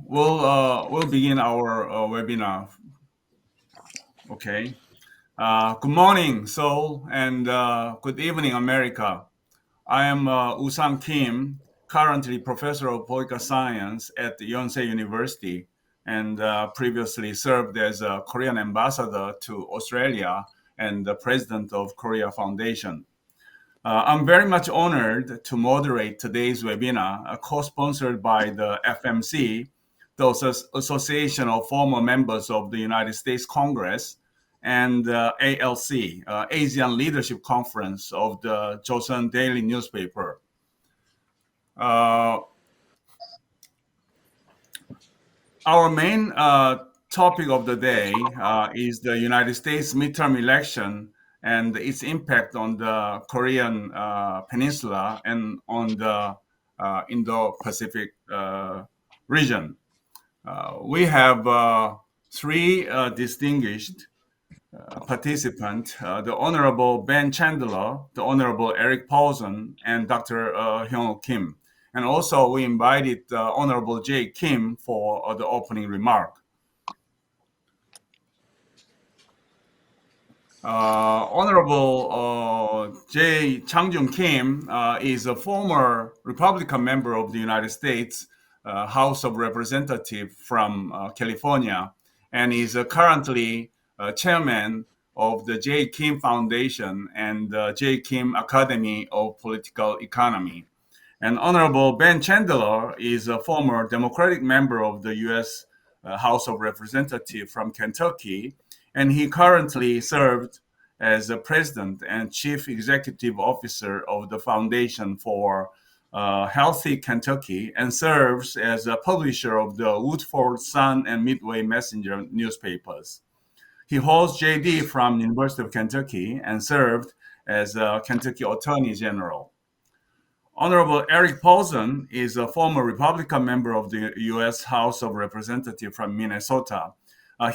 We'll begin our webinar. Okay. Good morning, Seoul, and good evening, America. I am Woosang Kim, currently professor of political science at Yonsei University, and previously served as a Korean ambassador to Australia and the president of Korea Foundation. I'm very much honored to moderate today's webinar, co-sponsored by the FMC, the Association of Former Members of the United States Congress, and ALC, Asian Leadership Conference of the Chosun Daily newspaper. Our main topic of the day is the United States midterm election and its impact on the Korean Peninsula and on the Indo-Pacific region. We have three distinguished participants, the Honorable Ben Chandler, the Honorable Erik Paulsen, and Dr. Hyunwook Kim. And also we invited Honorable Jay Kim for the opening remark. Honorable Jay Changjun Kim is a former Republican member of the United States House of Representatives from California, and is currently chairman of the J. Kim Foundation and the J. Kim Academy of Political Economy. And Honorable Ben Chandler is a former Democratic member of the U.S. House of Representatives from Kentucky, and he currently served as the president and chief executive officer of the Foundation for Healthy Kentucky, and serves as a publisher of the Woodford Sun and Midway Messenger newspapers. He holds JD from University of Kentucky and served as a Kentucky Attorney General. Honorable Erik Paulsen is a former Republican member of the U.S. House of Representatives from Minnesota.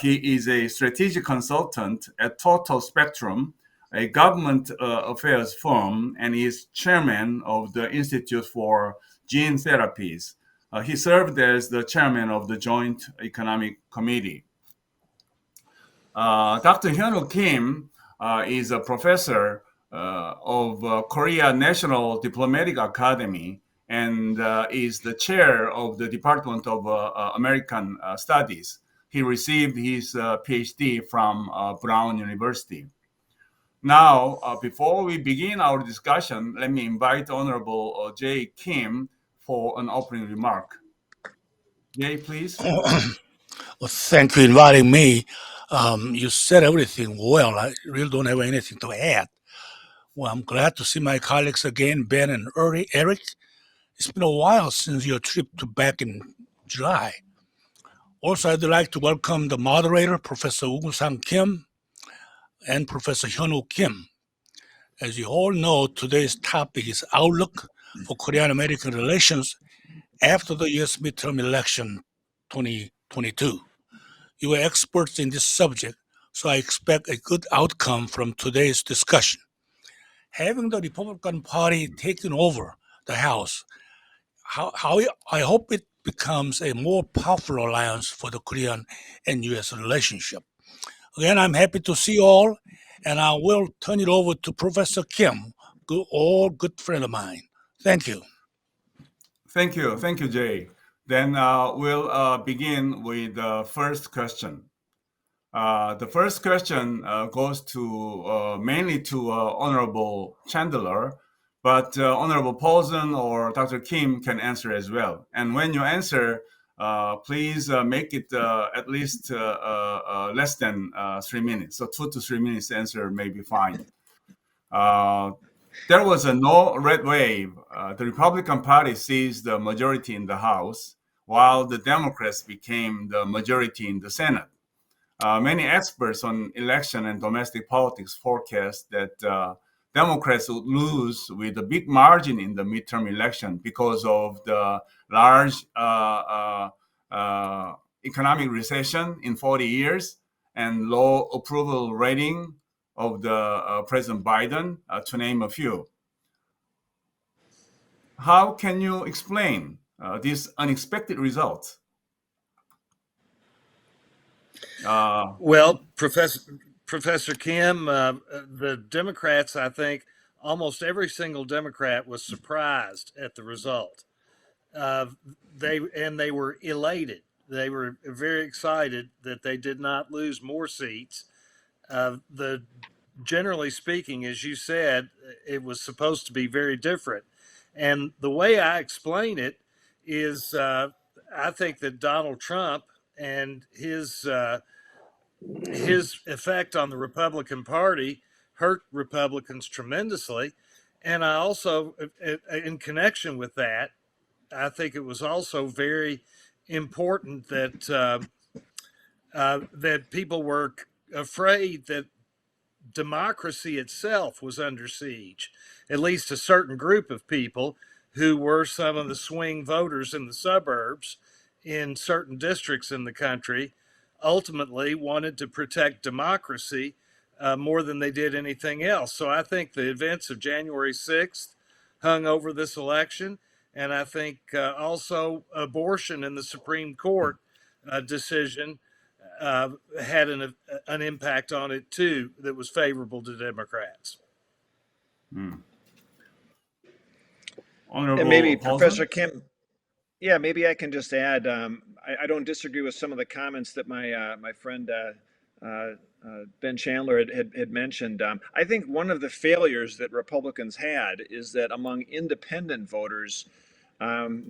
He is a strategic consultant at Total Spectrum, a government affairs firm, and is chairman of the Institute for Gene Therapies. He served as the chairman of the Joint Economic Committee. Dr. Hyunwook Kim is a professor of Korea National Diplomatic Academy and is the chair of the Department of American Studies. He received his PhD from Brown University. Now, before we begin our discussion, let me invite Honorable Jay Kim for an opening remark. Jay, please. Well, thank you for inviting me. You said everything well. I really don't have anything to add. Well, I'm glad to see my colleagues again, Ben and Erik. It's been a while since your trip to back in July. Also, I'd like to welcome the moderator, Professor Woosang Kim, and Professor Hyunwook Kim. As you all know, today's topic is Outlook for Korean-American Relations after the U.S. Midterm Election 2022. You are experts in this subject, so I expect a good outcome from today's discussion. Having the Republican Party taken over the House, I hope it becomes a more powerful alliance for the Korean and U.S. relationship. Again, I'm happy to see you all, and I will turn it over to Professor Kim, good friend of mine. Thank you. Thank you, Jay. Then we'll begin with the first question. The first question goes to mainly to Honorable Chandler, but Honorable Paulsen or Dr. Kim can answer as well. And when you answer, please make it at least less than 3 minutes. So 2 to 3 minutes answer may be fine. There was a no red wave. The Republican Party seized the majority in the House, while the Democrats became the majority in the Senate. Many experts on election and domestic politics forecast that Democrats would lose with a big margin in the midterm election because of the large economic recession in 40 years and low approval rating of the President Biden, to name a few. How can you explain these unexpected results? Well, Professor Kim, the Democrats, I think almost every single Democrat was surprised at the result. Uh, they were elated. They were very excited that they did not lose more seats. The generally speaking, as you said, it was supposed to be very different. And the way I explain it is, I think that Donald Trump and his effect on the Republican Party hurt Republicans tremendously. And I also, in connection with that, I think it was also very important that people were afraid that democracy itself was under siege. At least a certain group of people who were some of the swing voters in the suburbs in certain districts in the country ultimately wanted to protect democracy more than they did anything else. So I think the events of January 6th hung over this election. And I think also abortion in the Supreme Court decision had an impact on it too that was favorable to Democrats. Honorable And maybe Professor Paulsen? Kim, yeah, maybe I can just add. I don't disagree with some of the comments that my friend Ben Chandler had mentioned. I think one of the failures that Republicans had is that among independent voters,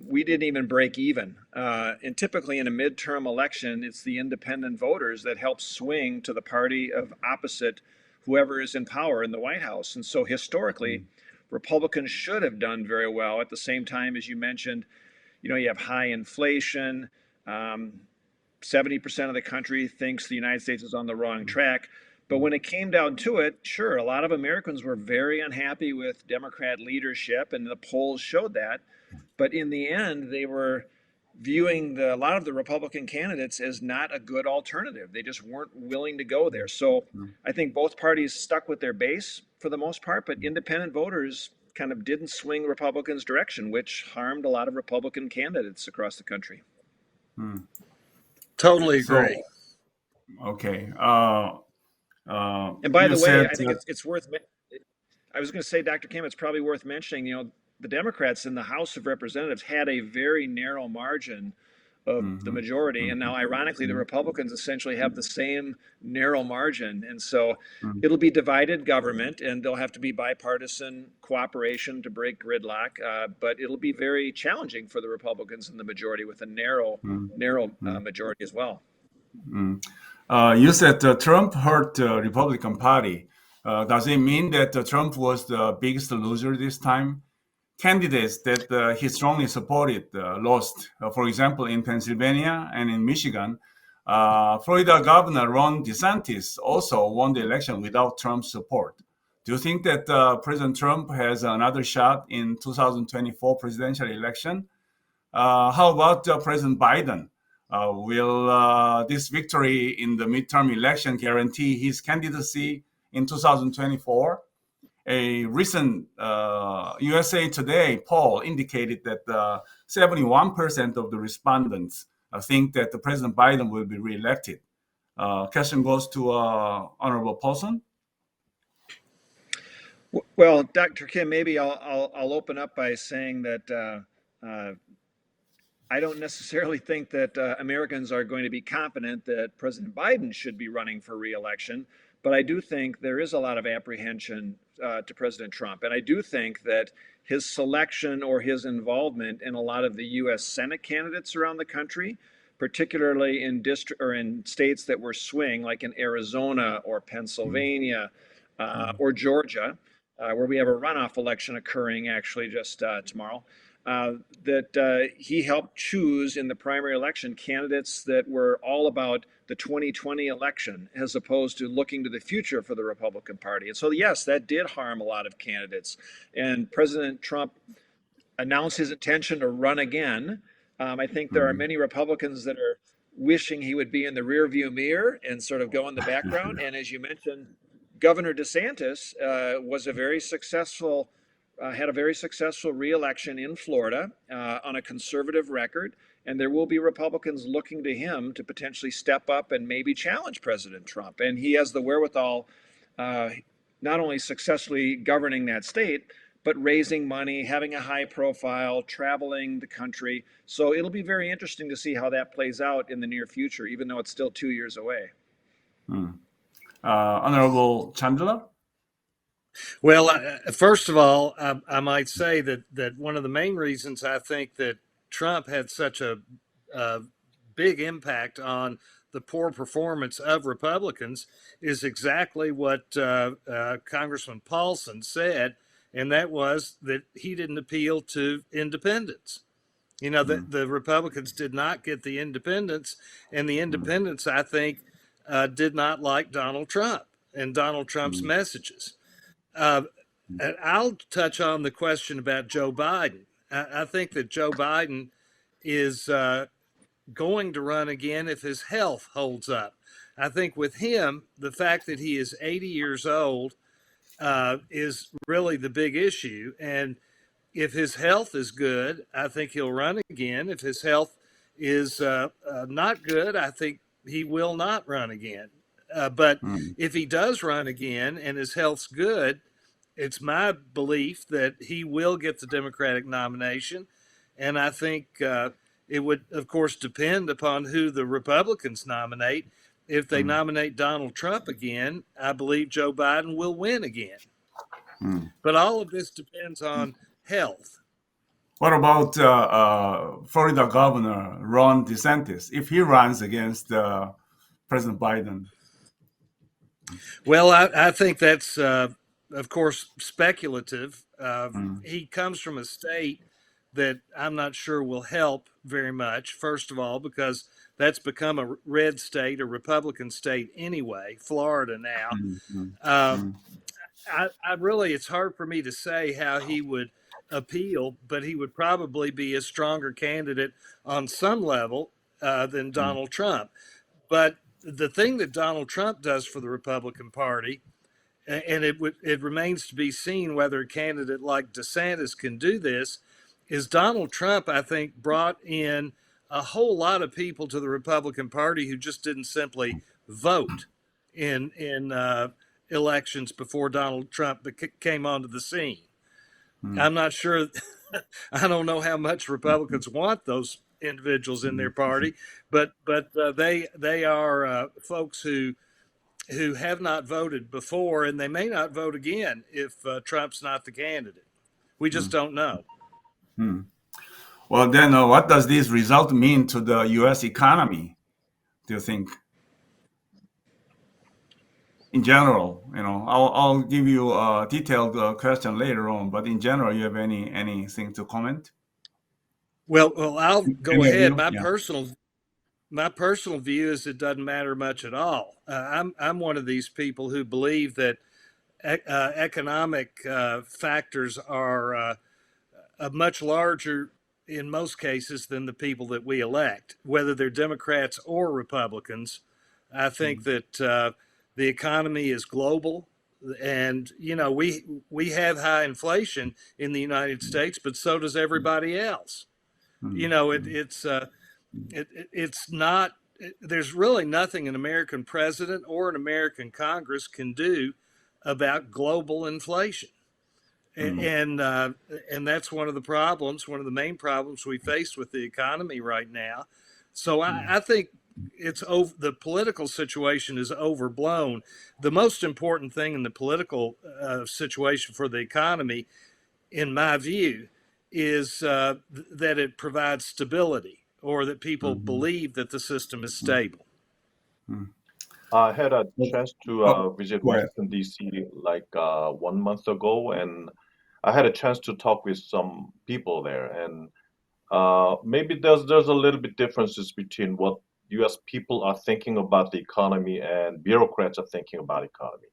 we didn't even break even. And typically in a midterm election, it's the independent voters that help swing to the party of opposite whoever is in power in the White House. And so historically, Republicans should have done very well. At the same time, as you mentioned, you have high inflation. 70% of the country thinks the United States is on the wrong track. But when it came down to it, sure, a lot of Americans were very unhappy with Democrat leadership, and the polls showed that. But in the end, they were viewing a lot of the Republican candidates as not a good alternative. They just weren't willing to go there. So I think both parties stuck with their base for the most part, but independent voters kind of didn't swing Republicans' direction, which harmed a lot of Republican candidates across the country. Totally So, agree. okay. And by You the way, said, I think it's worth. I was going to say, Dr. Kim, it's probably worth mentioning. The Democrats in the House of Representatives had a very narrow margin of the majority, and now, ironically, the Republicans essentially have the same narrow margin, and so it'll be divided government, and there'll have to be bipartisan cooperation to break gridlock. But it'll be very challenging for the Republicans in the majority with a narrow majority as well. You said Trump hurt the Republican Party. Does it mean that Trump was the biggest loser this time? Candidates that he strongly supported lost. For example, in Pennsylvania and in Michigan, Florida Governor Ron DeSantis also won the election without Trump's support. Do you think that President Trump has another shot in 2024 presidential election? How about President Biden? Will this victory in the midterm election guarantee his candidacy in 2024? A recent USA Today poll indicated that 71% of the respondents think that the President Biden will be reelected. Question goes to Honorable Paulsen. Well, Dr. Kim, maybe I'll open up by saying that I don't necessarily think that Americans are going to be confident that President Biden should be running for reelection, but I do think there is a lot of apprehension to President Trump. And I do think that his selection or his involvement in a lot of the U.S. Senate candidates around the country, particularly in in states that were swing, like in Arizona or Pennsylvania or Georgia, where we have a runoff election occurring actually just tomorrow, that he helped choose in the primary election candidates that were all about the 2020 election as opposed to looking to the future for the Republican Party. And so, yes, that did harm a lot of candidates. And President Trump announced his intention to run again. I think there are many Republicans that are wishing he would be in the rearview mirror and sort of go in the background. And as you mentioned, Governor DeSantis was a very successful had a very successful reelection in Florida on a conservative record, and there will be Republicans looking to him to potentially step up and maybe challenge President Trump. And he has the wherewithal, not only successfully governing that state, but raising money, having a high profile, traveling the country. So it'll be very interesting to see how that plays out in the near future, even though it's still 2 years away. Honorable Chandler? Well, first of all, I might say that one of the main reasons I think that Trump had such a big impact on the poor performance of Republicans is exactly what Congressman Paulsen said, and that was that he didn't appeal to independents. You know, the Republicans did not get the independents, and the independents, I think, did not like Donald Trump and Donald Trump's messages. And I'll touch on the question about Joe Biden. I think that Joe Biden is going to run again if his health holds up. I think with him, the fact that he is 80 years old is really the big issue. And if his health is good, I think he'll run again. If his health is not good, I think he will not run again. But if he does run again and his health's good, it's my belief that he will get the Democratic nomination. And I think it would, of course, depend upon who the Republicans nominate. If they nominate Donald Trump again, I believe Joe Biden will win again. But all of this depends on health. What about Florida Governor Ron DeSantis, if he runs against President Biden? Well, I think that's, of course, speculative. He comes from a state that I'm not sure will help very much, first of all, because that's become a red state, a Republican state anyway, Florida now. I really, it's hard for me to say how he would appeal, but he would probably be a stronger candidate on some level than Donald Trump. But the thing that Donald Trump does for the Republican Party, and it remains to be seen whether a candidate like DeSantis can do this, is Donald Trump, I think, brought in a whole lot of people to the Republican Party who just didn't simply vote in elections before Donald Trump came onto the scene. I'm not sure. I don't know how much Republicans want those individuals in their party, but they are folks who have not voted before, and they may not vote again if Trump's not the candidate. We just don't know. Well, then what does this result mean to the U.S. economy, do you think? In general, I'll give you a detailed question later on, but in general, you have anything to comment? Well, I'll go ahead. Yeah. My personal view is it doesn't matter much at all. I'm one of these people who believe that economic factors are much larger in most cases than the people that we elect, whether they're Democrats or Republicans. I think that the economy is global, and we have high inflation in the United States, but so does everybody else. It's not. There's really nothing an American president or an American Congress can do about global inflation. And that's one of the problems, one of the main problems we face with the economy right now. So I think the political situation is overblown. The most important thing in the political situation for the economy, in my view, is that it provides stability, or that people believe that the system is stable. I had a chance to visit go ahead. Washington, D.C. like 1 month ago, and I had a chance to talk with some people there. And maybe there's a little bit differences between what U.S. people are thinking about the economy and bureaucrats are thinking about economy.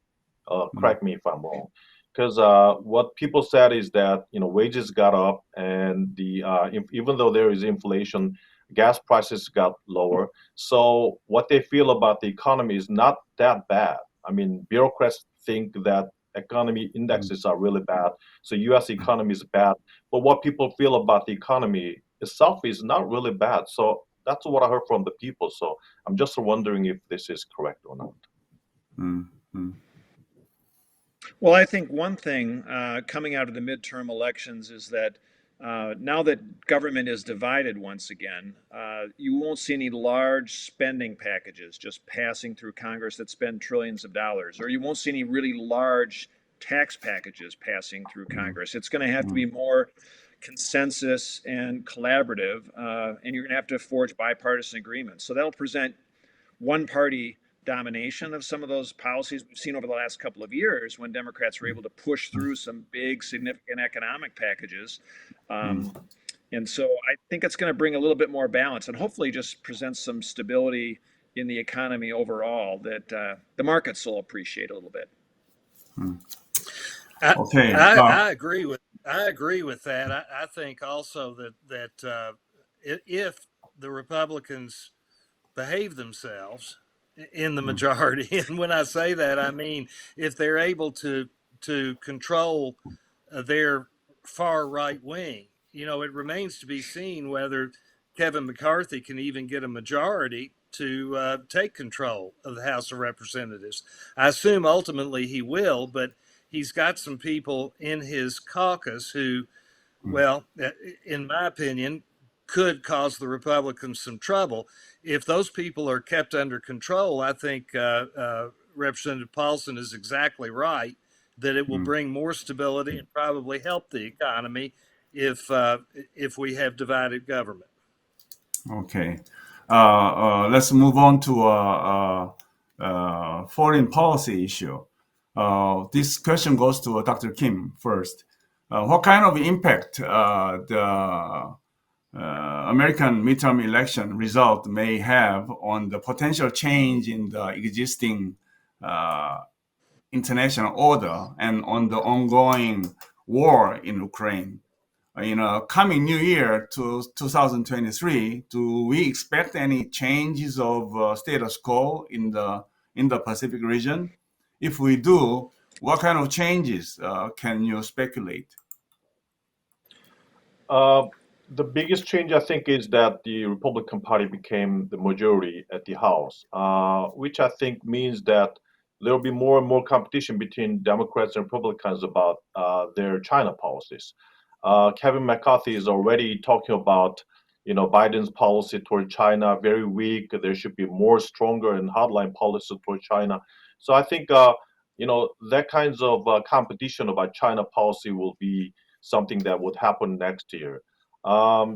Correct me if I'm wrong. Because what people said is that wages got up, and even though there is inflation, gas prices got lower. So what they feel about the economy is not that bad. I mean, bureaucrats think that economy indexes are really bad. So U.S. economy is bad, but what people feel about the economy itself is not really bad. So that's what I heard from the people. So I'm just wondering if this is correct or not. Mm-hmm. Well, I think one thing coming out of the midterm elections is that now that government is divided once again, you won't see any large spending packages just passing through Congress that spend trillions of dollars, or you won't see any really large tax packages passing through Congress. It's going to have to be more consensus and collaborative, and you're going to have to forge bipartisan agreements. So that'll present one party domination of some of those policies we've seen over the last couple of years when Democrats were able to push through some big, significant economic packages. And so I think it's going to bring a little bit more balance and hopefully just present some stability in the economy overall that the markets will appreciate a little bit. Okay. I agree with that. I think also that if the Republicans behave themselves in the majority, and when I say that, I mean if they're able to control their far right wing. It remains to be seen whether Kevin McCarthy can even get a majority to take control of the House of Representatives. I assume ultimately he will, but he's got some people in his caucus who, well, in my opinion, could cause the Republicans some trouble. If those people are kept under control, I think Representative Paulsen is exactly right that it will bring more stability and probably help the economy if we have divided government. Okay. Let's move on to foreign policy issue. This question goes to Dr. Kim first. What kind of impact the American midterm election result may have on the potential change in the existing international order and on the ongoing war in Ukraine? In a coming new year to 2023, do we expect any changes of status quo in the Pacific region? If we do, what kind of changes can you speculate? The biggest change, I think, is that the Republican Party became the majority at the House, which I think means that there will be more and more competition between Democrats and Republicans about their China policies. Kevin McCarthy is already talking about, Biden's policy toward China very weak. There should be more stronger and hardline policy toward China. So I think, that kinds of competition about China policy will be something that would happen next year.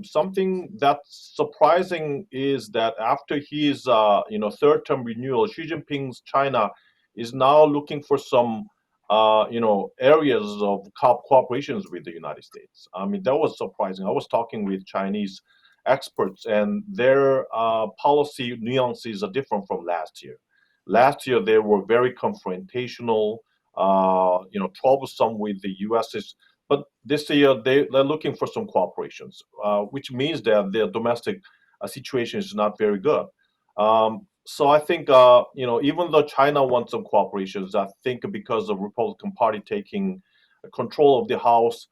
Something that's surprising is that after his, third term renewal, Xi Jinping's China is now looking for some, areas of cooperations with the United States. I mean, that was surprising. I was talking with Chinese experts, and their policy nuances are different from last year. Last year, they were very confrontational, troublesome with the U.S. But this year, they're looking for some cooperations, which means that their domestic situation is not very good. So I think, even though China wants some cooperations, I think because of Republican Party taking control of the House,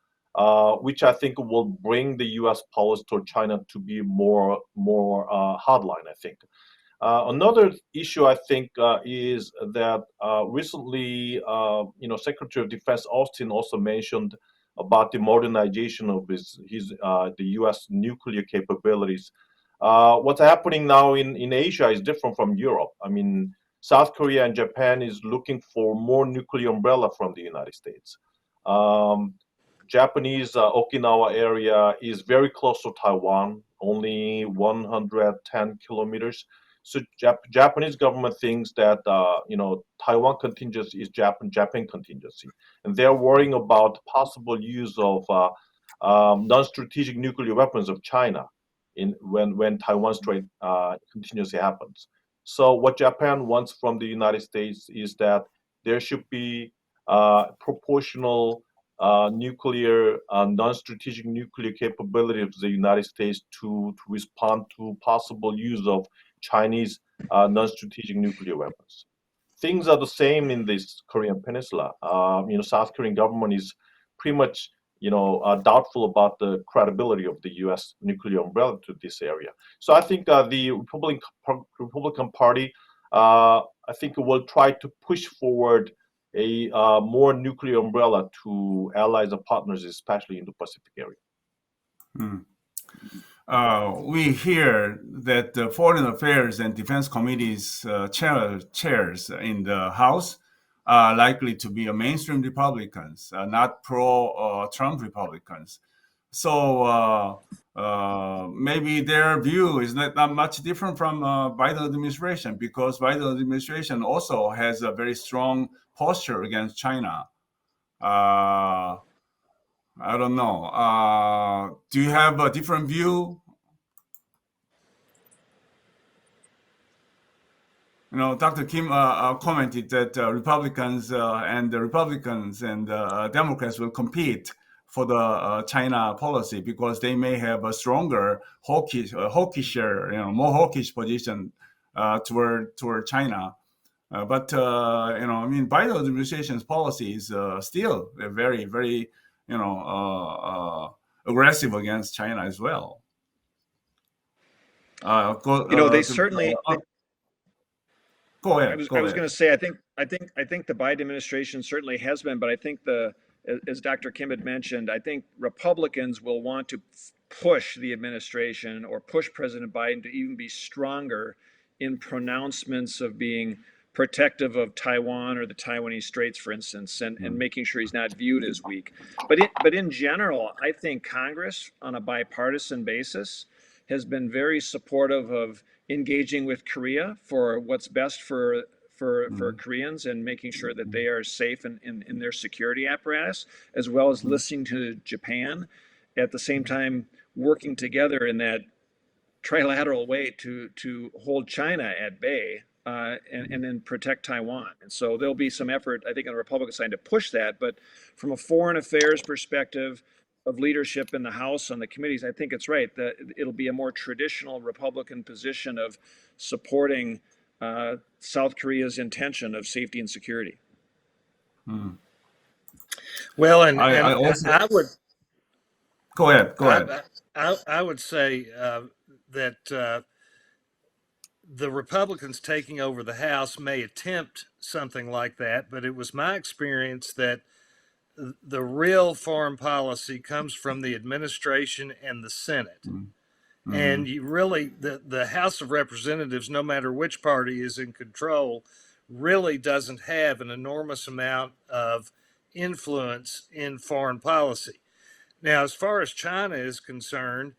which I think will bring the U.S. policy toward China to be more hardline, I think. Another issue, I think, is that recently, Secretary of Defense Austin also mentioned about the modernization of the U.S. nuclear capabilities. What's happening now in Asia is different from Europe. I mean, South Korea and Japan is looking for more nuclear umbrella from the United States. Japanese Okinawa area is very close to Taiwan, only 110 kilometers. So Japanese government thinks that Taiwan contingency is Japan contingency, and they're worrying about possible use of non-strategic nuclear weapons of China when Taiwan Strait contingency happens. So what Japan wants from the United States is that there should be proportional nuclear non-strategic nuclear capability of the United States to respond to possible use of Chinese non-strategic nuclear weapons. things are the same in this Korean Peninsula. South Korean government is pretty much, doubtful about the credibility of the U.S. nuclear umbrella to this area. So I think the Republican Party, I think, will try to push forward a more nuclear umbrella to allies and partners, especially in the Pacific area. Mm. We hear that the Foreign Affairs and Defense Committee's chairs in the House are likely to be mainstream Republicans, not pro-Trump Republicans. So maybe their view is not much different from Biden administration, because Biden administration also has a very strong posture against China. I don't know. Do you have a different view? Dr. Kim commented that Republicans and Democrats will compete for the China policy because they may have a stronger hawkisher, more hawkish position toward China. But Biden administration's policy is still very, very, aggressive against China as well. They certainly. Go ahead. I was going to say, I think the Biden administration certainly has been, but I think as Dr. Kim had mentioned, I think Republicans will want to push the administration or push President Biden to even be stronger in pronouncements of being protective of Taiwan or the Taiwanese Straits, for instance, and making sure he's not viewed as weak. But in general, I think Congress, on a bipartisan basis, has been very supportive of engaging with Korea for what's best for Koreans and making sure that they are safe in their security apparatus, as well as listening to Japan, at the same time working together in that trilateral way to hold China at bay and then protect Taiwan. And so there'll be some effort, I think, on the Republican side to push that. But from a foreign affairs perspective of leadership in the House on the committees, I think it's right that it'll be a more traditional Republican position of supporting South Korea's intention of safety and security. Well, I would go ahead. I would say that the Republicans taking over the House may attempt something like that, but it was my experience that the real foreign policy comes from the administration and the Senate. Mm-hmm. And you really, the House of Representatives, no matter which party is in control, really doesn't have an enormous amount of influence in foreign policy. Now, as far as China is concerned,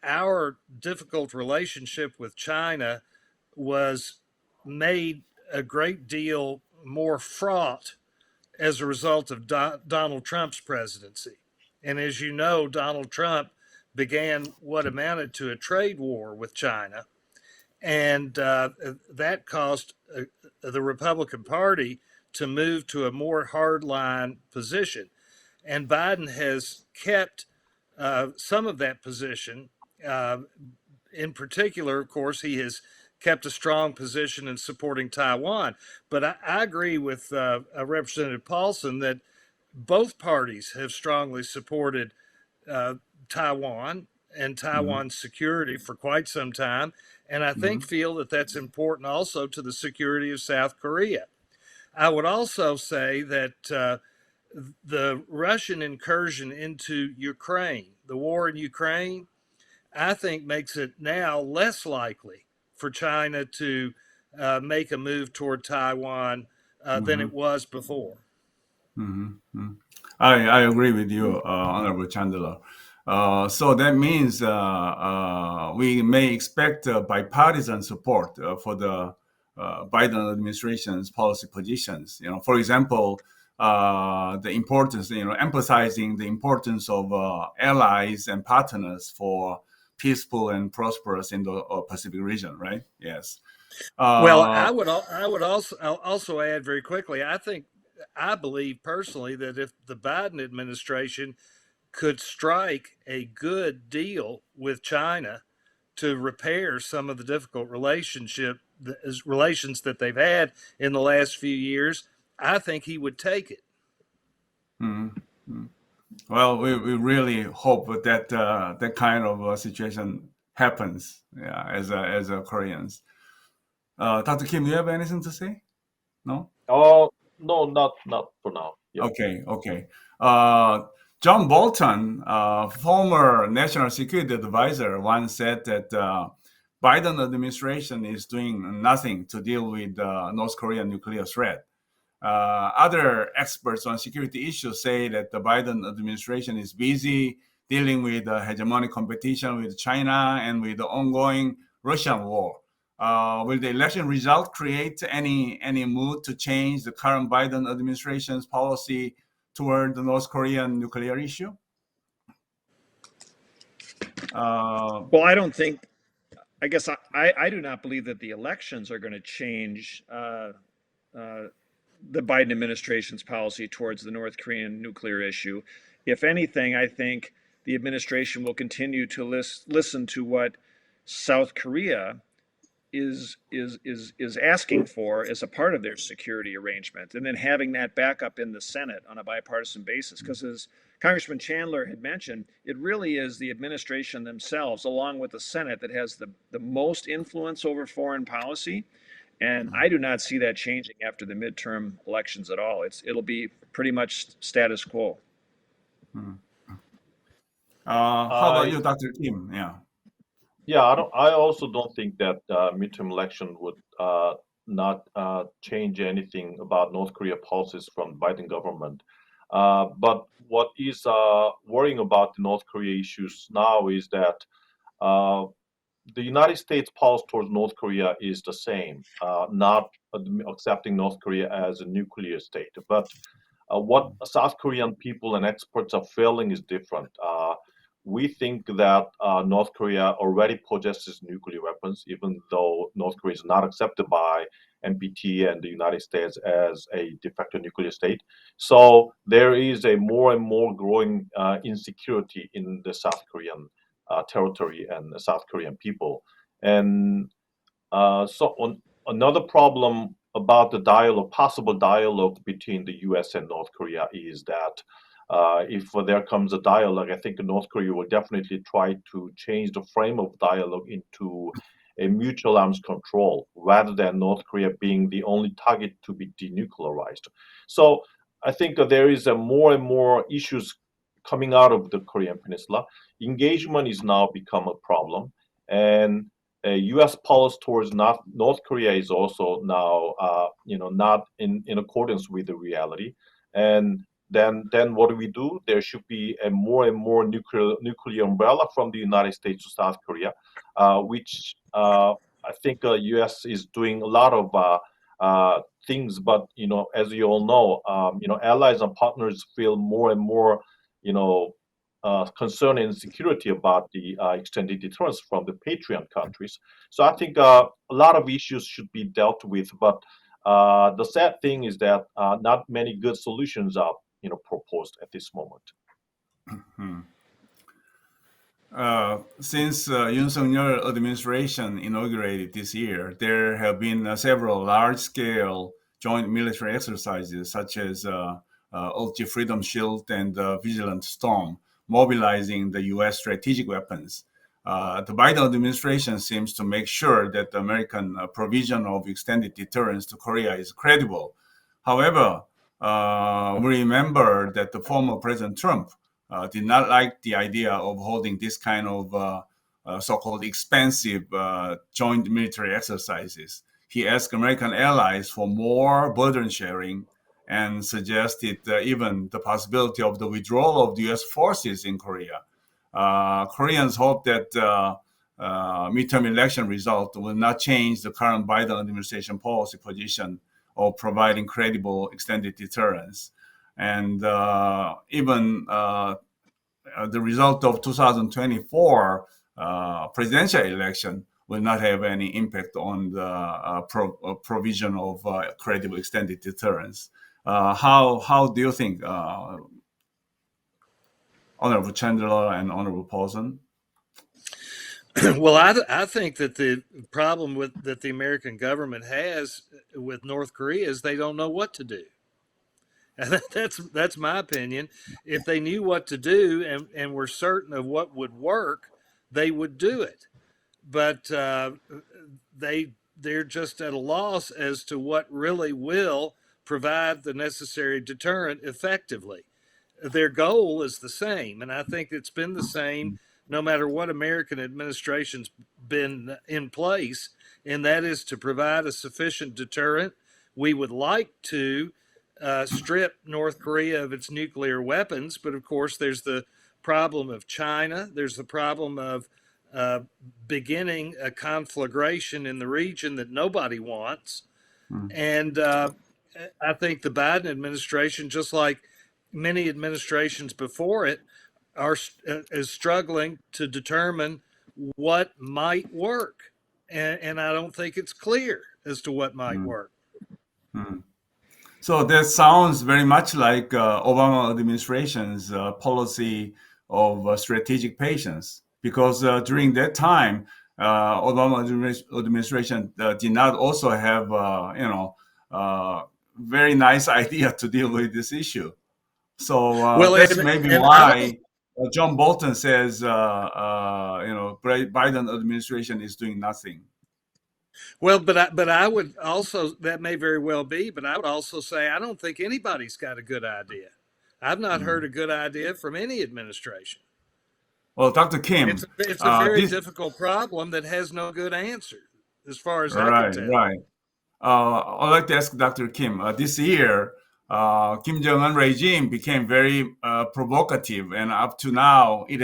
our difficult relationship with China was made a great deal more fraught as a result of Donald Trump's presidency. And as you know, Donald Trump began what amounted to a trade war with China. And that caused the Republican Party to move to a more hardline position. And Biden has kept some of that position. In particular, of course, he has kept a strong position in supporting Taiwan. But I agree with Representative Paulsen that both parties have strongly supported Taiwan and Taiwan's security for quite some time. And I think feel that that's important also to the security of South Korea. I would also say that the Russian incursion into Ukraine, the war in Ukraine, I think makes it now less likely for China to make a move toward Taiwan than it was before. I agree with you, Honorable Chandler. So that means we may expect bipartisan support for the Biden administration's policy positions. For example, the importance, emphasizing the importance of allies and partners for peaceful and prosperous in the Pacific region, right? Yes. Well, I would also add very quickly. I believe personally that if the Biden administration could strike a good deal with China to repair some of the difficult relationship relations that they've had in the last few years, I think he would take it. Mm-hmm. Well, we really hope that that kind of situation happens. Yeah, as a Koreans. Dr. Kim, do you have anything to say? No. Oh, no, not for now. Yep. Okay. Okay. John Bolton, former national security advisor, once said that Biden administration is doing nothing to deal with North Korean nuclear threat. Other experts on security issues say that the Biden administration is busy dealing with hegemonic competition with China and with the ongoing Russian war. Will the election result create any mood to change the current Biden administration's policy toward the North Korean nuclear issue? Well, I don't think. I guess I do not believe that the elections are going to change the Biden administration's policy towards the North Korean nuclear issue. If anything, I think the administration will continue to listen to what South Korea is asking for as a part of their security arrangement, and then having that backup in the Senate on a bipartisan basis. Because as Congressman Chandler had mentioned, it really is the administration themselves, along with the Senate, that has the most influence over foreign policy. And I do not see that changing after the midterm elections at all. It'll be pretty much status quo. How about you, Dr. Kim? Yeah. Yeah, I also don't think that midterm election would not change anything about North Korea policies from Biden government. But what is worrying about the North Korea issues now is that the United States policy towards North Korea is the same, not accepting North Korea as a nuclear state. But what South Korean people and experts are feeling is different. We think that North Korea already possesses nuclear weapons, even though North Korea is not accepted by NPT and the United States as a de facto nuclear state. So there is a more and more growing insecurity in the South Korean territory and the South Korean people. And another problem about the dialogue, possible dialogue between the U.S. and North Korea is that if there comes a dialogue, I think North Korea will definitely try to change the frame of dialogue into a mutual arms control rather than North Korea being the only target to be denuclearized. So I think there is a more and more issues coming out of the Korean Peninsula. Engagement is now become a problem, and U.S. policy towards North Korea is also now, not in accordance with the reality. And then what do we do? There should be a more and more nuclear umbrella from the United States to South Korea, which I think U.S. is doing a lot of things. But as you all know, allies and partners feel more and more, concern and insecurity about the extended deterrence from the Patriot countries. So I think a lot of issues should be dealt with, but the sad thing is that not many good solutions are proposed at this moment. Since Yoon Suk-yeol administration inaugurated this year, there have been several large-scale joint military exercises, such as Ulchi Freedom Shield and Vigilant Storm, mobilizing the U.S. strategic weapons. The Biden administration seems to make sure that the American provision of extended deterrence to Korea is credible. However, we remember that the former President Trump did not like the idea of holding this kind of so-called expensive joint military exercises. He asked American allies for more burden sharing and suggested even the possibility of the withdrawal of the U.S. forces in Korea. Koreans hope that midterm election result will not change the current Biden administration policy position of providing credible extended deterrence. And even the result of 2024 presidential election will not have any impact on the provision of credible extended deterrence. How do you think, Honorable Chandler and Honorable Paulsen? Well, I think that the problem that the American government has with North Korea is they don't know what to do. And that's my opinion. If they knew what to do and were certain of what would work, they would do it. But they're just at a loss as to what really will provide the necessary deterrent effectively. Their goal is the same, and I think it's been the same no matter what American administration's been in place, and that is to provide a sufficient deterrent. We would like to strip North Korea of its nuclear weapons, but of course, there's the problem of China. There's the problem of uh, beginning a conflagration in the region that nobody wants. Mm, And I think the Biden administration, just like many administrations before it, is struggling to determine what might work. And I don't think it's clear as to what might mm, work. mm. So that sounds very much like Obama administration's policy of strategic patience, because during that time, Obama administration did not also have, very nice idea to deal with this issue. So Well, that's maybe and I don't. why John Bolton says, Biden administration is doing nothing. Well, but I would also, that may very well be, but I would also say I don't think anybody's got a good idea. I've not heard Mm. a good idea from any administration. Well, Dr. It's Kim, it's a very this difficult problem that has no good answer, as far as I can right, tell. right. I'd like to ask Dr. Kim. This year, Kim Jong Un regime became very provocative, and up to now, uh, it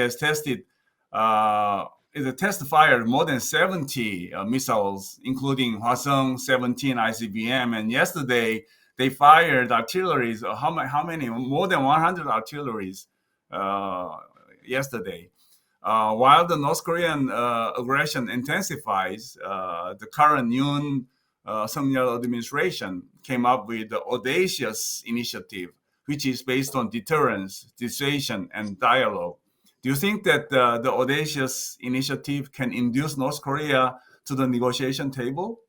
has test fired more than 70 missiles, including Hwasong 17 ICBM. And yesterday, they fired artilleries. How many? More than 100 artilleries uh, yesterday. While the North Korean aggression intensifies, the current Yoon Sung-yeol administration came up with the audacious initiative, which is based on deterrence, dissuasion, and dialogue. Do you think that the audacious initiative can induce North Korea to the negotiation table?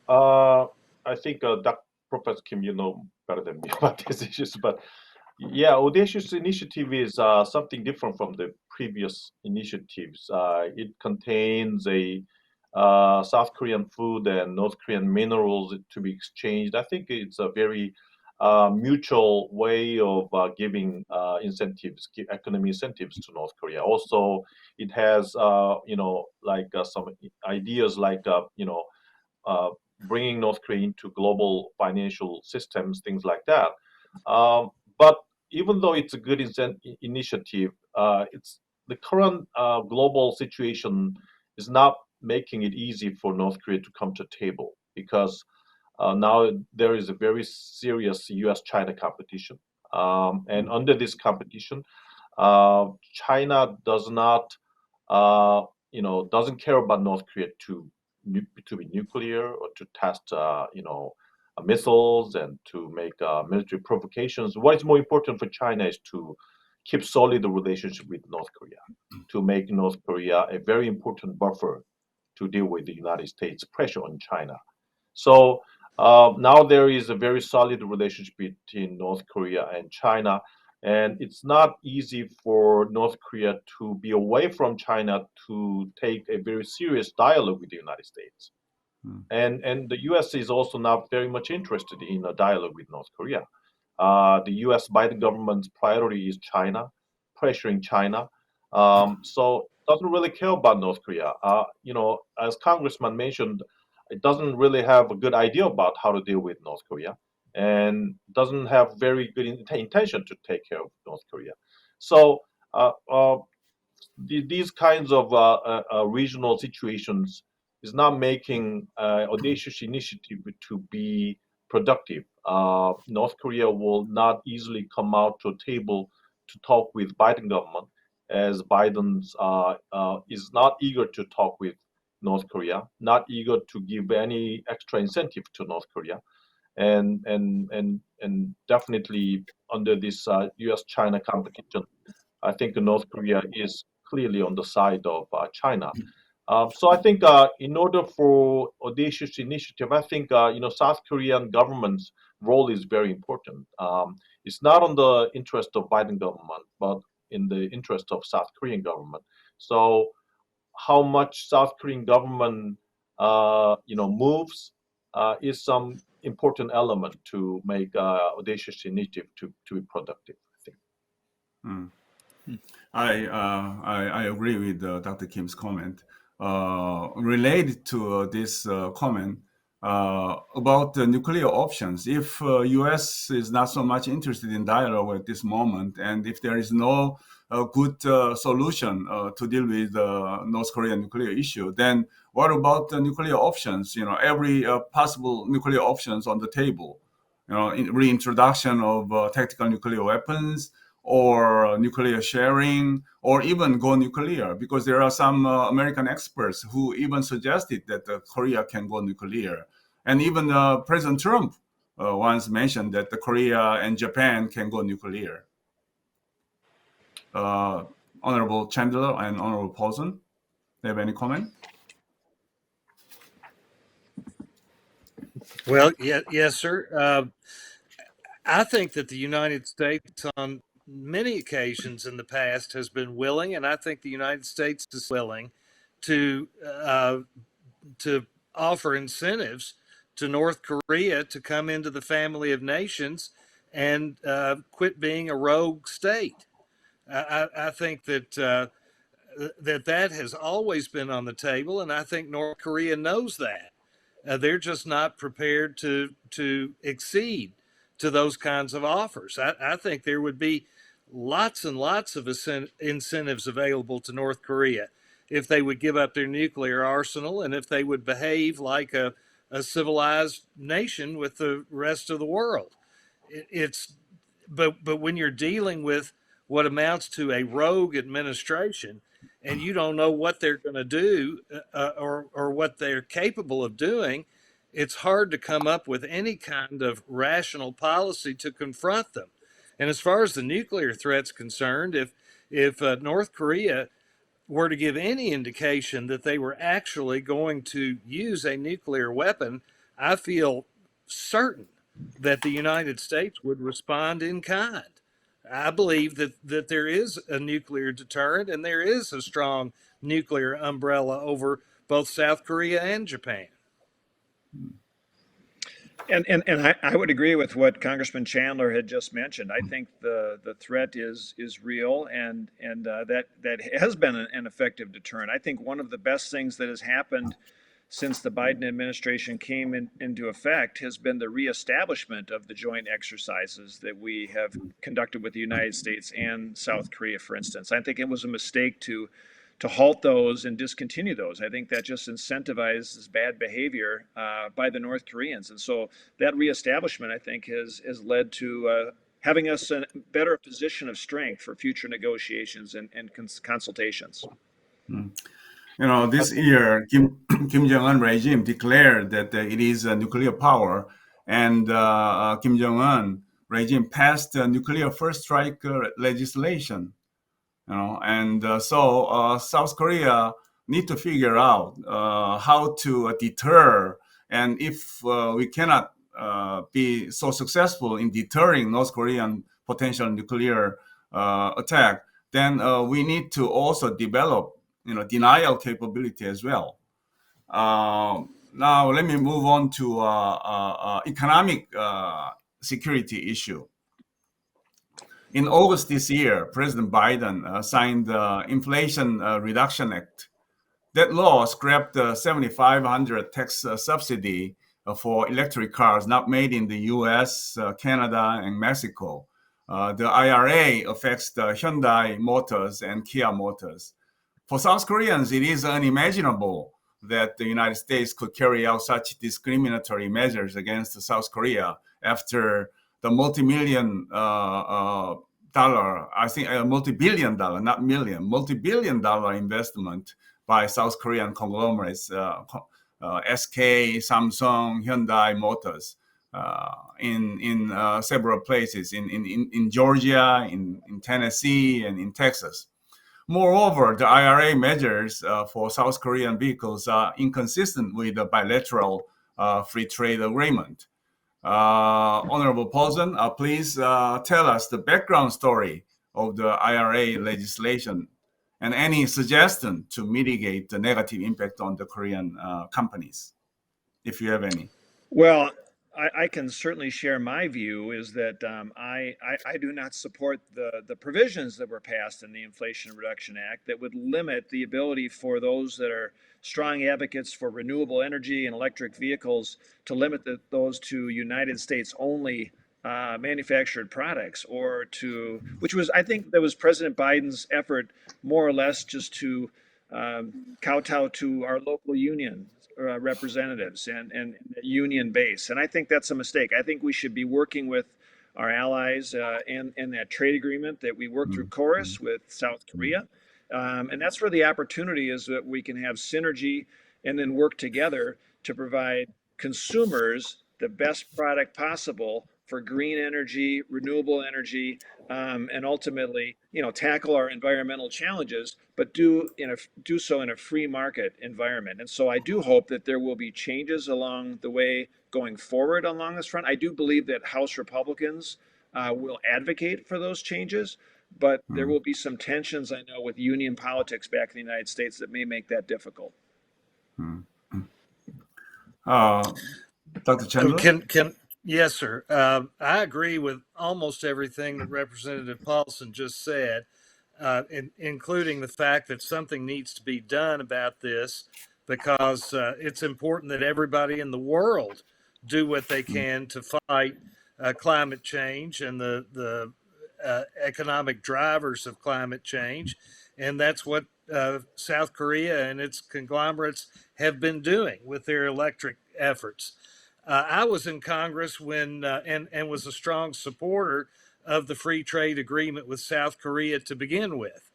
I think Professor Kim, you know better than me about these issues, but yeah, audacious initiative is something different from the previous initiatives. It contains a South Korean food and North Korean minerals to be exchanged. I think it's a very mutual way of giving incentives, economic incentives to North Korea. Also, it has like some ideas like uh, bringing North Korea into global financial systems, things like that. But even though it's a good initiative, it's the current global situation is not making it easy for North Korea to come to table because now there is a very serious U.S.-China competition, and under this competition, China does not, doesn't care about North Korea to be nuclear or to test, missiles and to make military provocations. What is more important for China is to keep solid relationship with North Korea, to make North Korea a very important buffer to deal with the United States pressure on China. So now there is a very solid relationship between North Korea and China, and it's not easy for North Korea to be away from China to take a very serious dialogue with the United States. Hmm. And the U.S. is also not very much interested in a dialogue with North Korea. The U.S. Biden government's priority is China, pressuring China. So doesn't really care about North Korea. As Congressman mentioned, it doesn't really have a good idea about how to deal with North Korea, and doesn't have very good intention to take care of North Korea. So uh, uh, these kinds of regional situations is not making audacious initiative to be productive. North Korea will not easily come out to a table to talk with Biden government, as Biden's is not eager to talk with North Korea, not eager to give any extra incentive to North Korea, and definitely under this U.S.-China competition, I think North Korea is clearly on the side of China. So I think in order for audacious initiative, I think South Korean government's role is very important. It's not on the interest of Biden government, but in the interest of South Korean government. So how much South Korean government moves is some important element to make audacious initiative to be productive, I think. Mm. I agree with Dr. Kim's comment. Related to this comment about the nuclear options, if U.S. is not so much interested in dialogue at this moment, and if there is no good solution to deal with the North Korean nuclear issue, then what about the nuclear options? Every possible nuclear options on the table. Reintroduction of tactical nuclear weapons, or nuclear sharing, or even go nuclear, because there are some American experts who even suggested that Korea can go nuclear. And even President Trump once mentioned that Korea and Japan can go nuclear. Honorable Chandler and Honorable Paulsen, do you have any comment? Well, yes, sir. I think that the United States, on many occasions in the past, has been willing, and I think the United States is willing to offer incentives to North Korea to come into the family of nations and quit being a rogue state. I think that that has always been on the table, and I think North Korea knows that. They're just not prepared to accede to those kinds of offers. I think there would be lots and lots of incentives available to North Korea if they would give up their nuclear arsenal and if they would behave like a civilized nation with the rest of the world. But when you're dealing with what amounts to a rogue administration, and you don't know what they're going to do or what they're capable of doing, it's hard to come up with any kind of rational policy to confront them. And as far as the nuclear threat's concerned, if North Korea were to give any indication that they were actually going to use a nuclear weapon, I feel certain that the United States would respond in kind. I believe that there is a nuclear deterrent and there is a strong nuclear umbrella over both South Korea and Japan. And I would agree with what Congressman Chandler had just mentioned. I think the threat is real, and that has been an effective deterrent. I think one of the best things that has happened since the Biden administration came into effect has been the reestablishment of the joint exercises that we have conducted with the United States and South Korea, for instance. I think it was a mistake to halt those and discontinue those. I think that just incentivizes bad behavior by the North Koreans. And so that reestablishment, I think, has led to having us in a better position of strength for future negotiations and consultations. This year, Kim Jong-un regime declared that it is a nuclear power, and Kim Jong-un regime passed nuclear first strike legislation. And so South Korea need to figure out how to deter, and if we cannot be so successful in deterring North Korean potential nuclear attack, then we need to also develop denial capability as well. Now let me move on to economic security issue. In August this year, President Biden signed the Inflation Reduction Act. That law scrapped the $7,500 tax subsidy for electric cars not made in the U.S., Canada, and Mexico. The IRA affects the Hyundai Motors and Kia Motors. For South Koreans, it is unimaginable that the United States could carry out such discriminatory measures against South Korea after the multi-billion dollar, not million, multi-billion dollar investment by South Korean conglomerates, SK, Samsung, Hyundai Motors, in several places, in Georgia, in Tennessee, and in Texas. Moreover, the IRA measures for South Korean vehicles are inconsistent with the bilateral free trade agreement. Honorable Paulsen, please tell us the background story of the IRA legislation and any suggestion to mitigate the negative impact on the Korean companies, if you have any. Well, I can certainly share my view is that I do not support the provisions that were passed in the Inflation Reduction Act that would limit the ability for those that are strong advocates for renewable energy and electric vehicles to limit those to United States only manufactured products, or to, which was, I think that was President Biden's effort more or less just to kowtow to our local union representatives and union base. And I think that's a mistake. I think we should be working with our allies and that trade agreement that we worked through Chorus with South Korea. And that's where the opportunity is, that we can have synergy and then work together to provide consumers the best product possible for green energy, renewable energy, and ultimately, tackle our environmental challenges, but do so in a free market environment. And so I do hope that there will be changes along the way going forward along this front. I do believe that House Republicans will advocate for those changes, but there will be some tensions, I know, with union politics back in the United States that may make that difficult. Dr. Chandler? Yes, sir. I agree with almost everything that Representative Paulsen just said, including the fact that something needs to be done about this, because it's important that everybody in the world do what they can to fight climate change and the economic drivers of climate change. And that's what South Korea and its conglomerates have been doing with their electric efforts. I was in Congress when and was a strong supporter of the free trade agreement with South Korea to begin with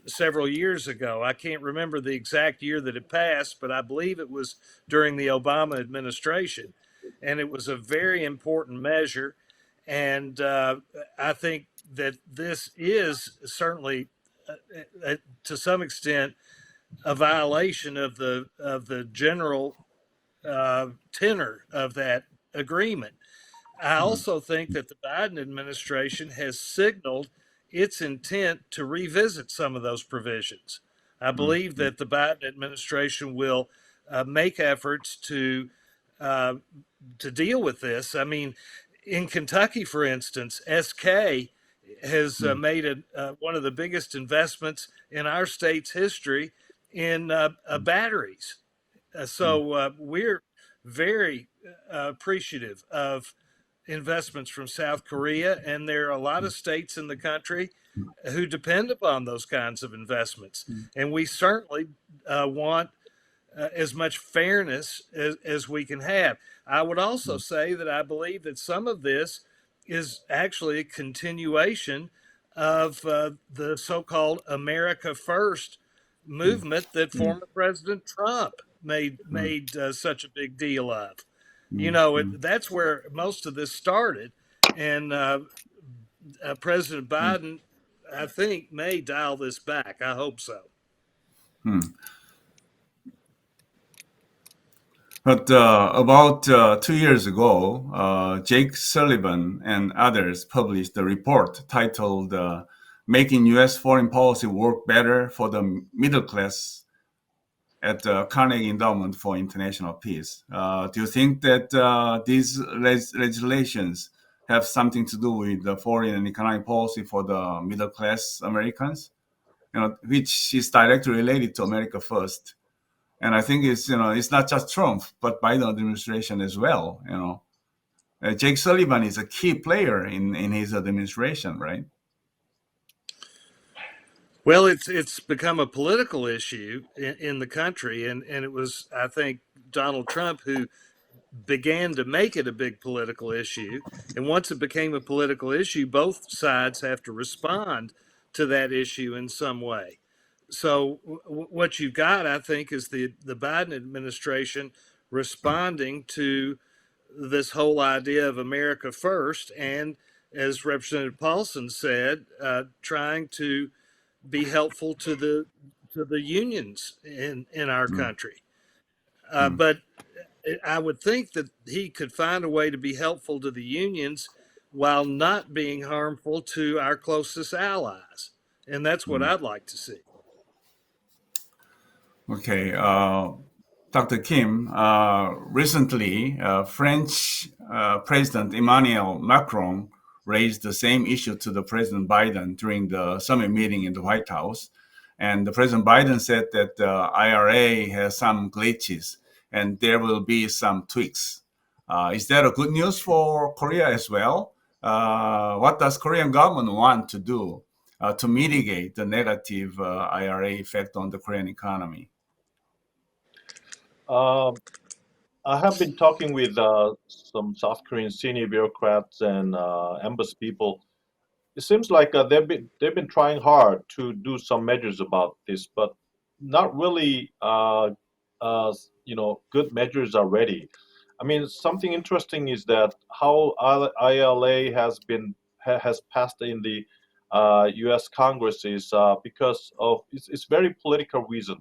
several years ago. I can't remember the exact year that it passed, but I believe it was during the Obama administration. And it was a very important measure. And I think that this is certainly, to some extent, a violation of the general tenor of that agreement. I also think that the Biden administration has signaled its intent to revisit some of those provisions. I believe that the Biden administration will make efforts to deal with this. I mean, in Kentucky, for instance, SK has made one of the biggest investments in our state's history in batteries. So we're very appreciative of investments from South Korea, and there are a lot of states in the country who depend upon those kinds of investments. And we certainly want as much fairness as we can have. I would also say that I believe that some of this is actually a continuation of the so-called America First movement that former President Trump made such a big deal of. That's where most of this started, and President Biden, I think, may dial this back. I hope so. But about 2 years ago, Jake Sullivan and others published a report titled Making U.S. Foreign Policy Work Better for the Middle Class at the Carnegie Endowment for International Peace. Do you think that these legislations have something to do with the foreign and economic policy for the middle class Americans, which is directly related to America First? And I think it's not just Trump, but Biden administration as well. Jake Sullivan is a key player in his administration, right? Well, it's become a political issue in the country, and it was, I think, Donald Trump who began to make it a big political issue. And once it became a political issue, both sides have to respond to that issue in some way. So what you've got, I think, is the Biden administration responding to this whole idea of America First, and as Representative Paulsen said, trying to be helpful to the unions in our Mm, country. mm. But I would think that he could find a way to be helpful to the unions while not being harmful to our closest allies. And that's what Mm. I'd like to see. Okay, Dr. Kim, recently French President Emmanuel Macron raised the same issue to the President Biden during the summit meeting in the White House. And the President Biden said that the IRA has some glitches and there will be some tweaks. Is that a good news for Korea as well? What does Korean government want to do to mitigate the negative IRA effect on the Korean economy? Um, I have been talking with some South Korean senior bureaucrats and embassy people. It seems like they've been trying hard to do some measures about this, but not really. Good measures are ready. I mean, something interesting is that how ILA has passed in the U.S. Congress is because of it's very political reason.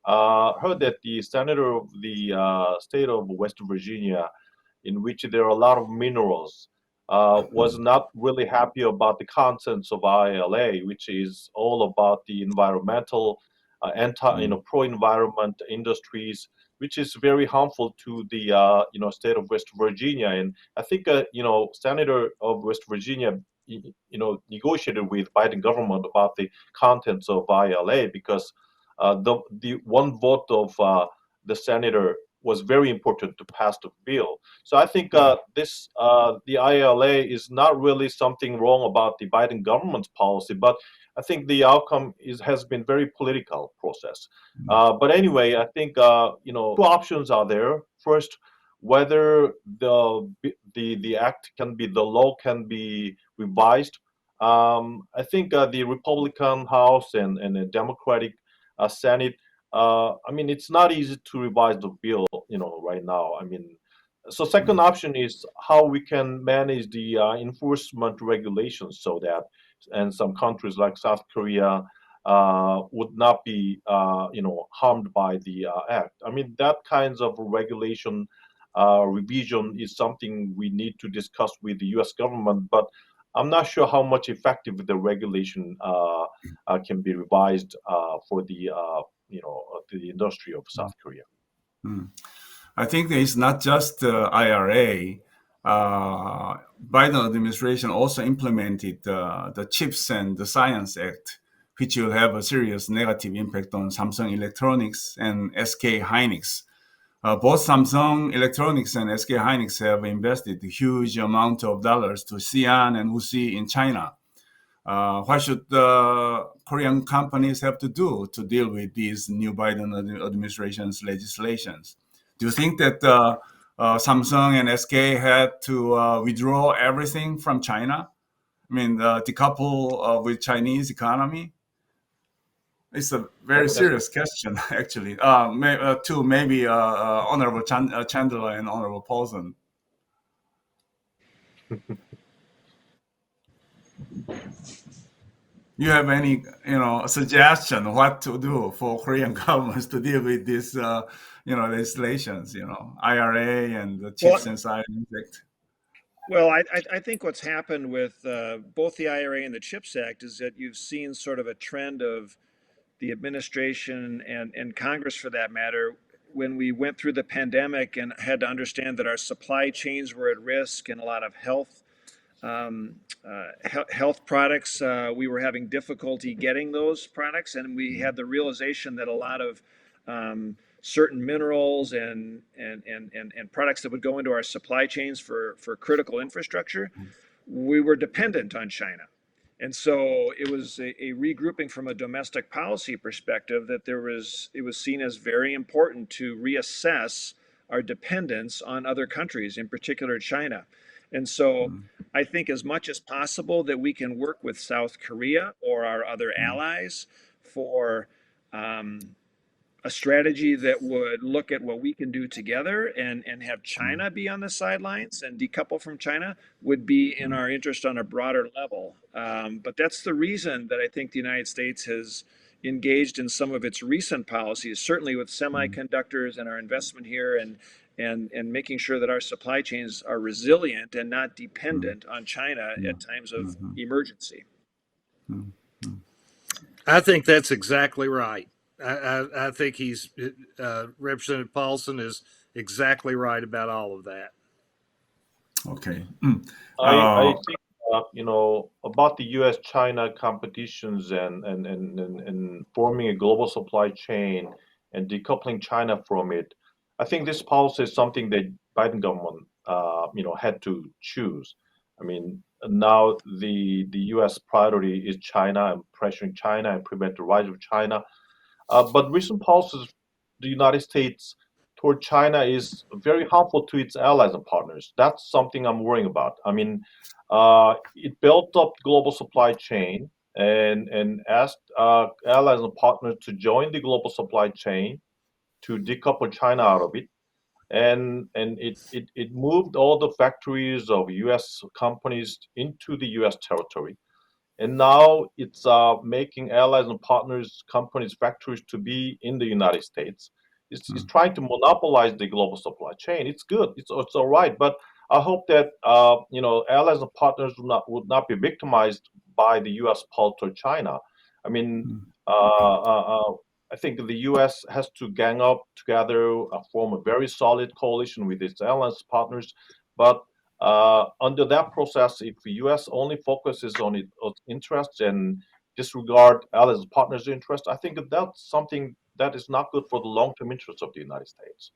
Heard that the senator of the state of West Virginia, in which there are a lot of minerals, was not really happy about the contents of ILA, which is all about the environmental, pro-environment industries, which is very harmful to the state of West Virginia. And I think Senator of West Virginia negotiated with Biden government about the contents of ILA because the one vote of the senator was very important to pass the bill. So I think the ILA is not really something wrong about the Biden government's policy, but I think the outcome has been very political process. But anyway, I think two options are there. First, whether the act can be the law can be revised. I think the Republican House and the Democratic Senate. I mean, it's not easy to revise the bill, right now. I mean, so second Mm, option is how we can manage the enforcement regulations so that, and some countries like South Korea would not be, harmed by the act. I mean, that kinds of regulation revision is something we need to discuss with the U.S. government, but I'm not sure how much effective the regulation can be revised for the industry of South Korea. mm. I think it's not just the IRA. Biden administration also implemented the Chips and the Science Act, which will have a serious negative impact on Samsung Electronics and SK Hynix. Both Samsung Electronics and SK Hynix have invested a huge amount of dollars to Xi'an and Wuxi in China. What should Korean companies have to do to deal with these new Biden administration's legislations? Do you think that Samsung and SK had to withdraw everything from China? I mean, decouple with Chinese economy? It's a very As serious question, actually. To maybe Honorable Chandler and Honorable Paulsen. You have any suggestion what to do for Korean governments to deal with these legislations, IRA and the Chips Well, and Science Act? well, I think what's happened with both the IRA and the CHIPS Act is that you've seen sort of a trend of the administration and Congress, for that matter, when we went through the pandemic and had to understand that our supply chains were at risk and a lot of health products, we were having difficulty getting those products, and we had the realization that a lot of certain minerals and products that would go into our supply chains for critical infrastructure, we were dependent on China. And so it was a regrouping from a domestic policy perspective that it was seen as very important to reassess our dependence on other countries, in particular China. And so Mm, I think as much as possible that we can work with South Korea or our other mm, allies for um, a strategy that would look at what we can do together and have China be on the sidelines and decouple from China would be in our interest on a broader level. But that's the reason that I think the United States has engaged in some of its recent policies, certainly with semiconductors and our investment here and making sure that our supply chains are resilient and not dependent on China at times of emergency. I think that's exactly right. I think Representative Paulsen is exactly right about all of that. Okay. I think about the U.S.-China competitions and forming a global supply chain and decoupling China from it. I think this policy is something that Biden government had to choose. I mean, now the U.S. priority is China and pressuring China and prevent the rise of China. But recent policies, the United States toward China is very harmful to its allies and partners. That's something I'm worrying about. I mean, it built up global supply chain and asked allies and partners to join the global supply chain to decouple China out of it. And it moved all the factories of U.S. companies into the U.S. territory. And now it's making allies and partners, companies, factories to be in the United States. It's trying to monopolize the global supply chain. It's good. It's all right. But I hope that allies and partners would not be victimized by the U.S. pull to China. I mean, I think the U.S. has to gang up together, form a very solid coalition with its allies partners. But under that process, if the U.S. only focuses on its interests and disregard allies and partners' interests, I think that's something that is not good for the long-term interests of the United States.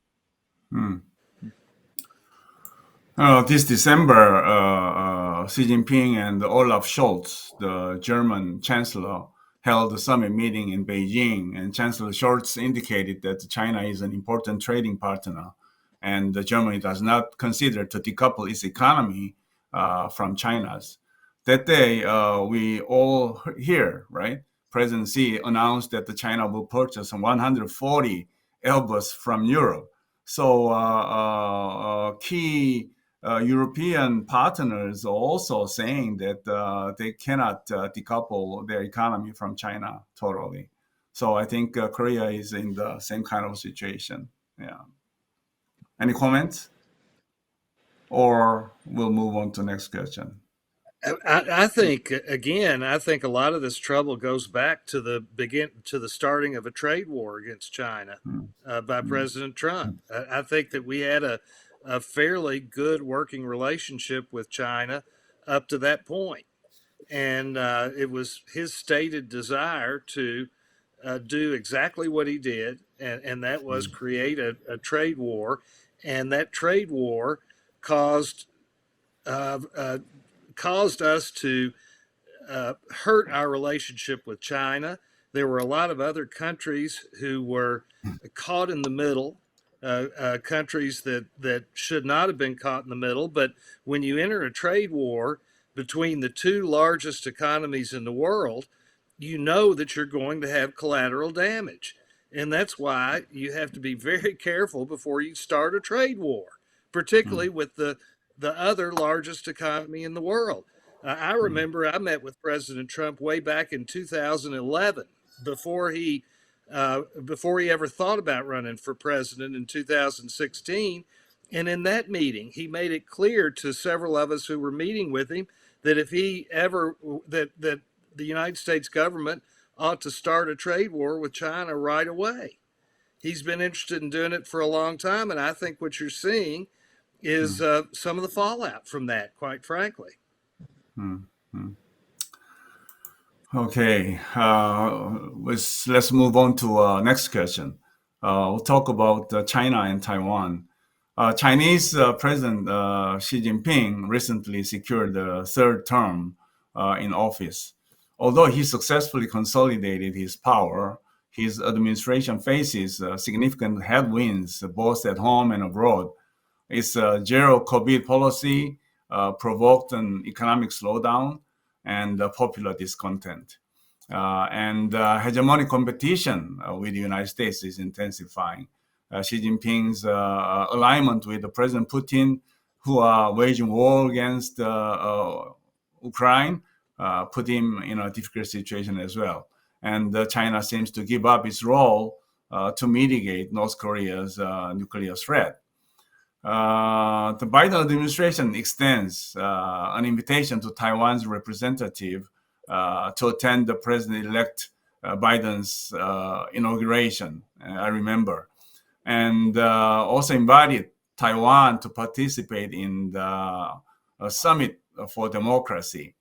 This December, Xi Jinping and Olaf Scholz, the German chancellor, held a summit meeting in Beijing, and Chancellor Scholz indicated that China is an important trading partner, and Germany does not consider to decouple its economy from China's. That day, we all hear, right? President Xi announced that China will purchase 140 Airbus from Europe. So key European partners are also saying that they cannot decouple their economy from China totally. So I think Korea is in the same kind of situation. Yeah. Any comments? Or we'll move on to the next question. I think a lot of this trouble goes back to the starting of a trade war against China by President Trump. I think that we had a fairly good working relationship with China up to that point, and it was his stated desire to do exactly what he did, and that was create a trade war, and that trade war caused us to hurt our relationship with China. There were a lot of other countries who were caught in the middle, countries that should not have been caught in the middle. But when you enter a trade war between the two largest economies in the world, you know that you're going to have collateral damage. And that's why you have to be very careful before you start a trade war, particularly with the other largest economy in the world. I remember I met with President Trump way back in 2011, before he ever thought about running for president in 2016. And in that meeting, he made it clear to several of us who were meeting with him that if he ever that the United States government ought to start a trade war with China right away. He's been interested in doing it for a long time, and I think what you're seeing is some of the fallout from that, quite frankly. Okay, let's move on to next question. We'll talk about China and Taiwan. Chinese President Xi Jinping recently secured the third term in office. Although he successfully consolidated his power, his administration faces significant headwinds both at home and abroad. Its zero COVID policy provoked an economic slowdown and popular discontent. and hegemonic competition with the United States is intensifying. Xi Jinping's alignment with President Putin, who are waging war against Ukraine, put him in a difficult situation as well. And China seems to give up its role to mitigate North Korea's nuclear threat. The Biden administration extends an invitation to Taiwan's representative to attend the President-elect Biden's inauguration, I remember, and also invited Taiwan to participate in the Summit for Democracy.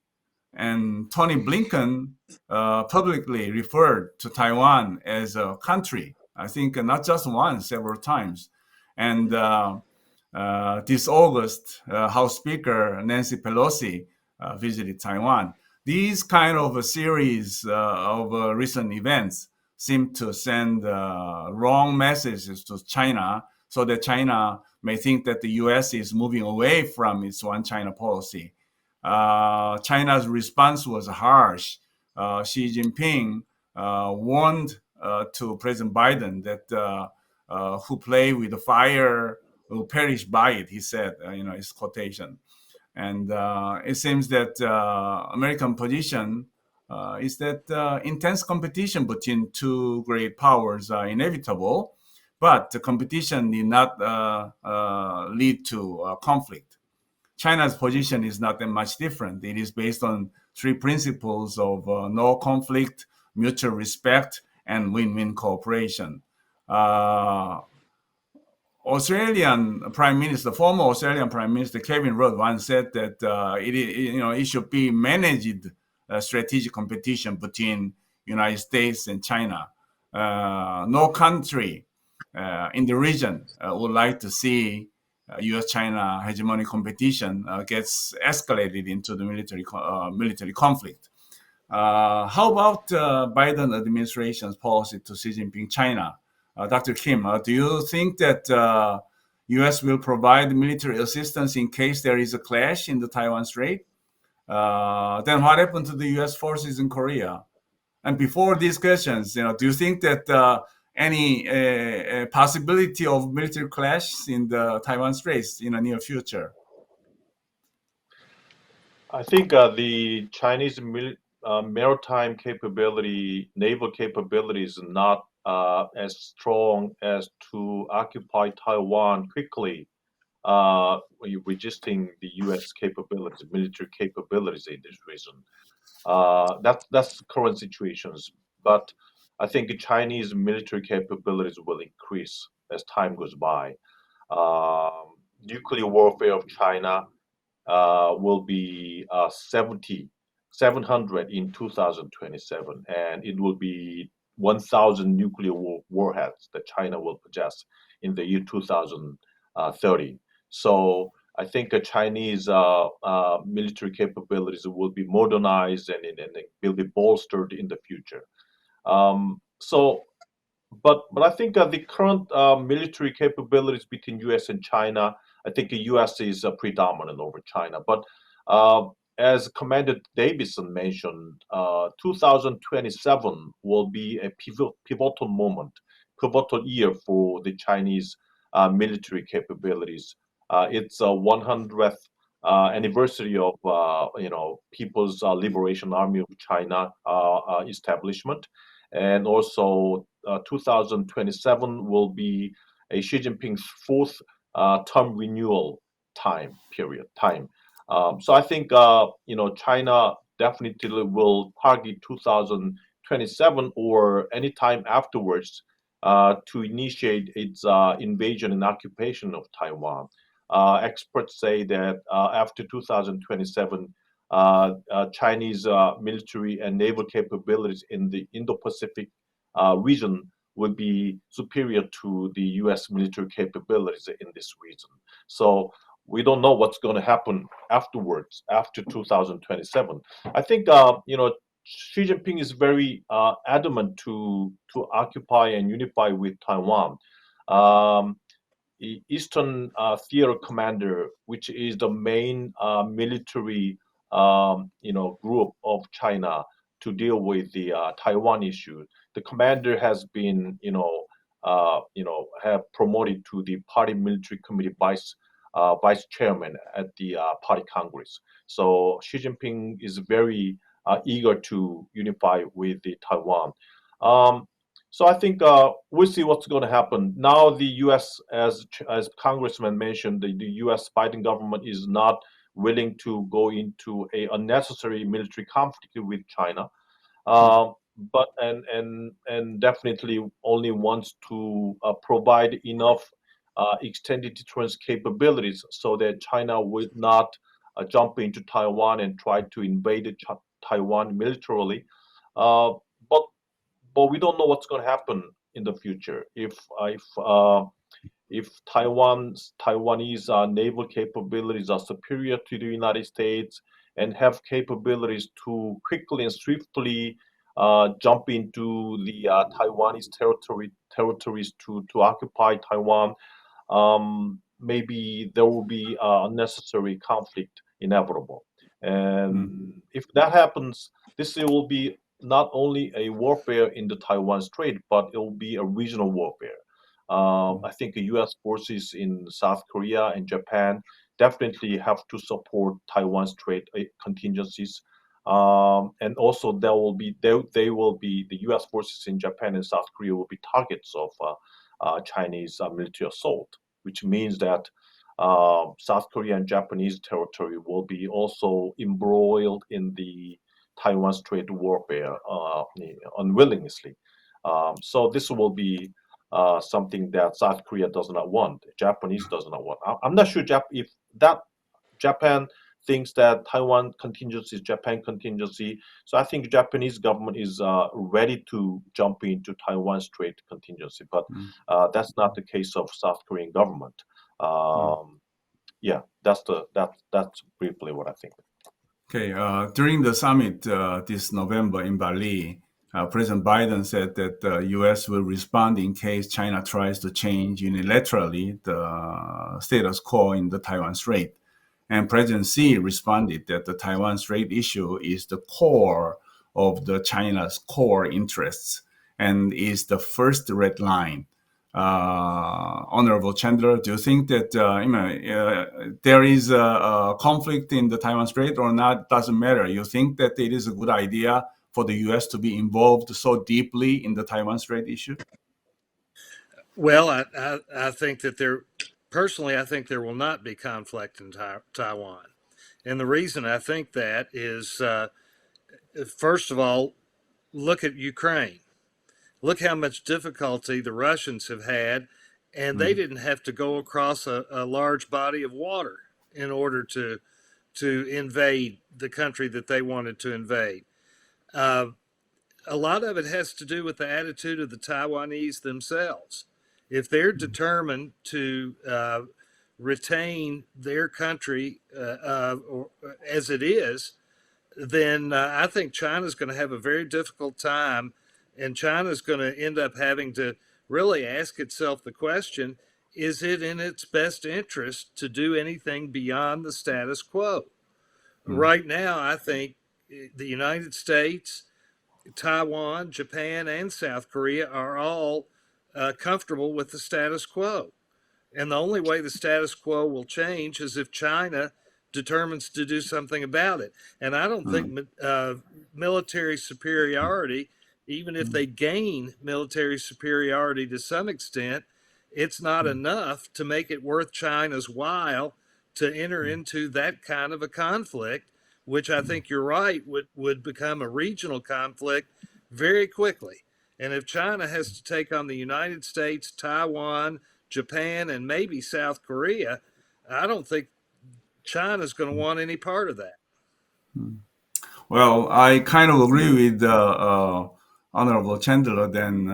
And Tony Blinken publicly referred to Taiwan as a country, I think not just once, several times. And this August, House Speaker Nancy Pelosi visited Taiwan. These kind of a series of recent events seem to send wrong messages to China, so that China may think that the U.S. is moving away from its one China policy. China's response was harsh. Xi Jinping warned to President Biden that who play with the fire will perish by it, he said, his quotation. And it seems that American position is that intense competition between two great powers are inevitable, but the competition need not lead to conflict. China's position is not that much different. It is based on three principles of no conflict, mutual respect, and win-win cooperation. Former Australian Prime Minister Kevin Rudd once said that it should be managed strategic competition between United States and China. No country in the region would like to see U.S.-China hegemonic competition gets escalated into the military conflict. How about Biden administration's policy to Xi Jinping China? Dr. Kim, do you think that U.S. will provide military assistance in case there is a clash in the Taiwan Strait? Then what happened to the U.S. forces in Korea? And before these questions, do you think that any possibility of military clash in the Taiwan Straits in the near future? I think the Chinese maritime capability, naval capability is not as strong as to occupy Taiwan quickly, resisting the U.S. capabilities, military capabilities in this region. That's current situations. But I think the Chinese military capabilities will increase as time goes by. Nuclear warfare of China will be 700 in 2027, and it will be 1,000 nuclear warheads that China will possess in the year 2030. So I think Chinese military capabilities will be modernized and will be bolstered in the future. But I think the current military capabilities between U.S. and China, I think the U.S. is predominant over China. But as Commander Davidson mentioned, 2027 will be a pivotal moment, pivotal year for the Chinese military capabilities. It's a 100th anniversary of People's Liberation Army of China establishment. And also 2027 will be a Xi Jinping's fourth term renewal time. So I think China definitely will target 2027 or any time afterwards to initiate its invasion and occupation of Taiwan. Experts say that after 2027, Chinese military and naval capabilities in the Indo-Pacific region would be superior to the U.S. military capabilities in this region. So we don't know what's going to happen afterwards, after 2027. I think Xi Jinping is very adamant to occupy and unify with Taiwan. Eastern Theater Commander, which is the main military group of China, to deal with the Taiwan issue. The commander has been, have promoted to the Party Military Committee vice chairman at the Party Congress. So Xi Jinping is very eager to unify with the Taiwan. So I think we'll see what's going to happen. Now the U.S., as Congressman mentioned, the U.S. Biden government is not willing to go into a unnecessary military conflict with China, but and definitely only wants to provide enough extended deterrence capabilities so that China would not jump into Taiwan and try to invade Taiwan militarily. But we don't know what's going to happen in the future. If Taiwanese naval capabilities are superior to the United States and have capabilities to quickly and swiftly jump into the Taiwanese territories to occupy Taiwan, maybe there will be unnecessary conflict inevitable. And if that happens, this will be not only a warfare in the Taiwan Strait, but it will be a regional warfare. I think the U.S. forces in South Korea and Japan definitely have to support Taiwan Strait contingencies, and also they will be the U.S. forces in Japan and South Korea will be targets of Chinese military assault, which means that South Korea and Japanese territory will be also embroiled in the Taiwan Strait warfare unwillingly. So this will be something that South Korea does not want, Japanese does not want. I'm not sure if that Japan thinks that Taiwan contingency is Japan contingency. So I think Japanese government is ready to jump into Taiwan Strait contingency, but that's not the case of South Korean government. Yeah, that's briefly what I think. Okay, during the summit this November in Bali, President Biden said that the U.S. will respond in case China tries to change unilaterally the status quo in the Taiwan Strait. And President Xi responded that the Taiwan Strait issue is the core of the China's core interests and is the first red line. Honorable Chandler, do you think that there is a conflict in the Taiwan Strait or not? Doesn't matter. You think that it is a good idea for the U.S. to be involved so deeply in the Taiwan Strait issue? Well, I think that personally, I think there will not be conflict in Taiwan. And the reason I think that is, first of all, look at Ukraine. Look how much difficulty the Russians have had, and they didn't have to go across a large body of water in order to invade the country that they wanted to invade. A lot of it has to do with the attitude of the Taiwanese themselves. If they're determined to retain their country as it is, then I think China's going to have a very difficult time, and China's going to end up having to really ask itself the question, is it in its best interest to do anything beyond the status quo? Right now, I think the United States, Taiwan, Japan, and South Korea are all comfortable with the status quo. And the only way the status quo will change is if China determines to do something about it. And I don't think military superiority, even if they gain military superiority to some extent, it's not enough to make it worth China's while to enter into that kind of a conflict, which I think you're right would become a regional conflict very quickly. And if China has to take on the United States, Taiwan, Japan, and maybe South Korea, I don't think China's going to want any part of that. Well, I kind of agree with Honorable Chandler than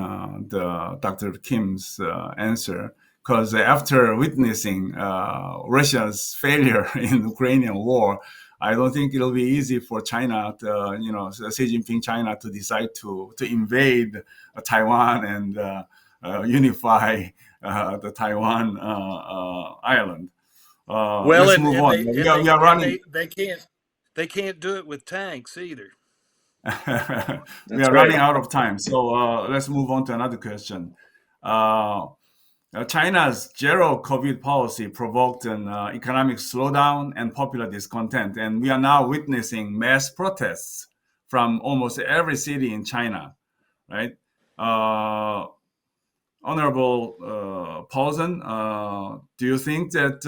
the Dr. Kim's answer, because after witnessing Russia's failure in Ukrainian war, I don't think it'll be easy for China, Xi Jinping China, to decide to invade Taiwan and unify the Taiwan island. Let's move on. They can't do it with tanks either. We are running out of time, so let's move on to another question. China's zero COVID policy provoked an economic slowdown and popular discontent, and we are now witnessing mass protests from almost every city in China, right? Honorable Paulsen, do you think that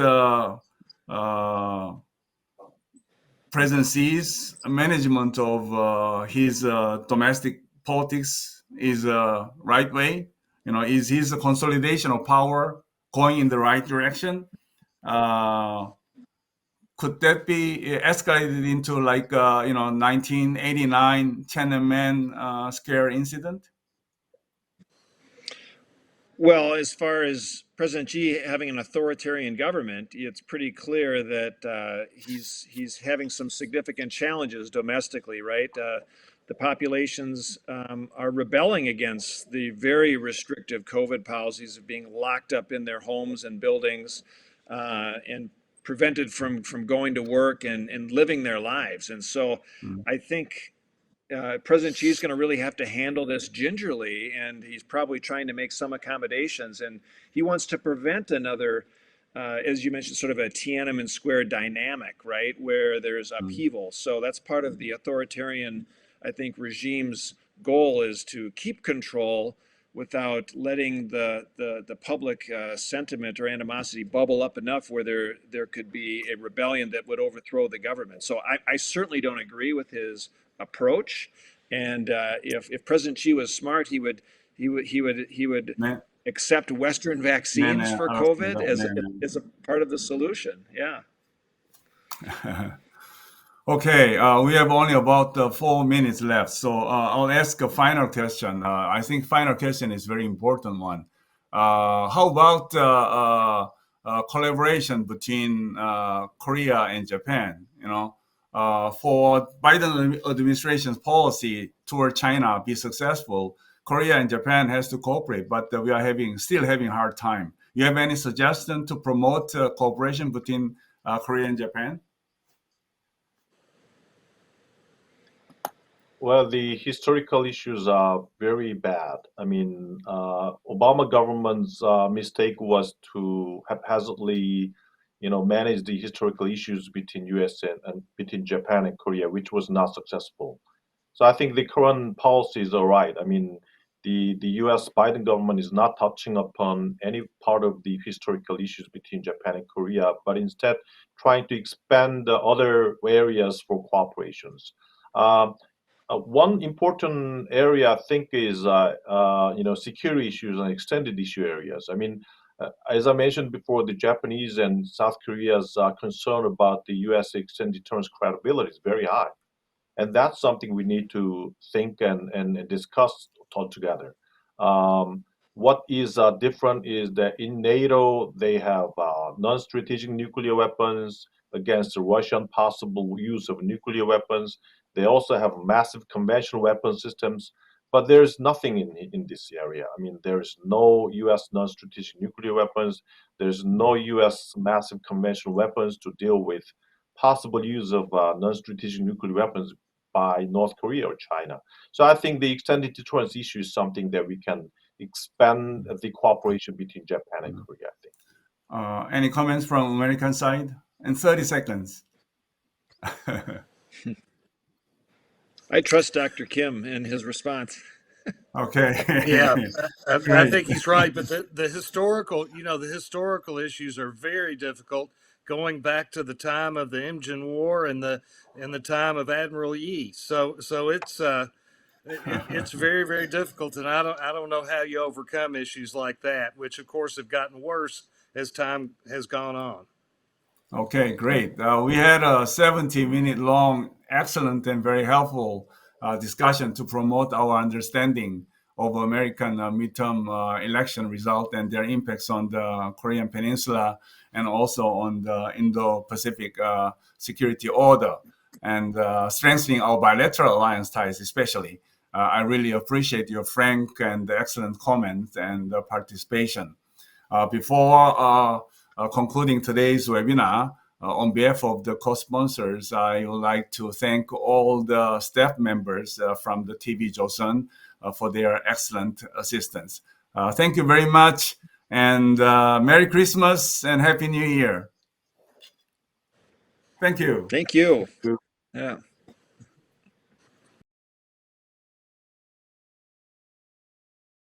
President Xi's management of his domestic politics is the right way? Is his consolidation of power going in the right direction? Could that be escalated into 1989 Tiananmen scare incident? Well, as far as President Xi having an authoritarian government, it's pretty clear that he's having some significant challenges domestically, right? The populations are rebelling against the very restrictive COVID policies of being locked up in their homes and buildings and prevented from going to work and living their lives. And so I think President Xi is going to really have to handle this gingerly, and he's probably trying to make some accommodations. And he wants to prevent another, as you mentioned, sort of a Tiananmen Square dynamic, right, where there's upheaval. So that's part of the authoritarian, I think, regime's goal is to keep control without letting the public sentiment or animosity bubble up enough where there could be a rebellion that would overthrow the government. So I certainly don't agree with his approach. And if President Xi was smart, he would accept Western vaccines for COVID as a part of the solution. Yeah. Okay, we have only about 4 minutes left, so I'll ask a final question. I think final question is very important one. How about collaboration between Korea and Japan? For Biden administration's policy toward China be successful, Korea and Japan has to cooperate, but we are still having a hard time. You have any suggestion to promote cooperation between Korea and Japan? Well, the historical issues are very bad. I mean, Obama government's mistake was to haphazardly, manage the historical issues between U.S. and between Japan and Korea, which was not successful. So I think the current policies are right. I mean, the U.S. Biden government is not touching upon any part of the historical issues between Japan and Korea, but instead trying to expand the other areas for cooperations. One important area, I think, is security issues and extended issue areas. I mean, as I mentioned before, the Japanese and South Korea's concern about the U.S. extended deterrence credibility is very high, and that's something we need to think and discuss together. What is different is that in NATO they have non-strategic nuclear weapons against the Russian possible use of nuclear weapons. They also have massive conventional weapon systems, but there's nothing in this area. I mean, there's no U.S. non-strategic nuclear weapons. There's no U.S. massive conventional weapons to deal with possible use of non-strategic nuclear weapons by North Korea or China. So I think the extended deterrence issue is something that we can expand the cooperation between Japan and Korea, I think. Any comments from American side? In 30 seconds. I trust Dr. Kim in his response. Okay. Yeah, I think he's right. But the historical issues are very difficult, going back to the time of the Imjin War and the time of Admiral Yi. So it's very, very difficult, and I don't know how you overcome issues like that, which of course have gotten worse as time has gone on. Okay, great. We had a 70-minute long, excellent and very helpful discussion to promote our understanding of American midterm election result and their impacts on the Korean Peninsula and also on the Indo-Pacific security order and strengthening our bilateral alliance ties especially. I really appreciate your frank and excellent comments and participation. Before concluding today's webinar, on behalf of the co-sponsors, I would like to thank all the staff members from the TV Chosun for their excellent assistance. Thank you very much, and Merry Christmas and Happy New Year. Thank you. Thank you. Yeah.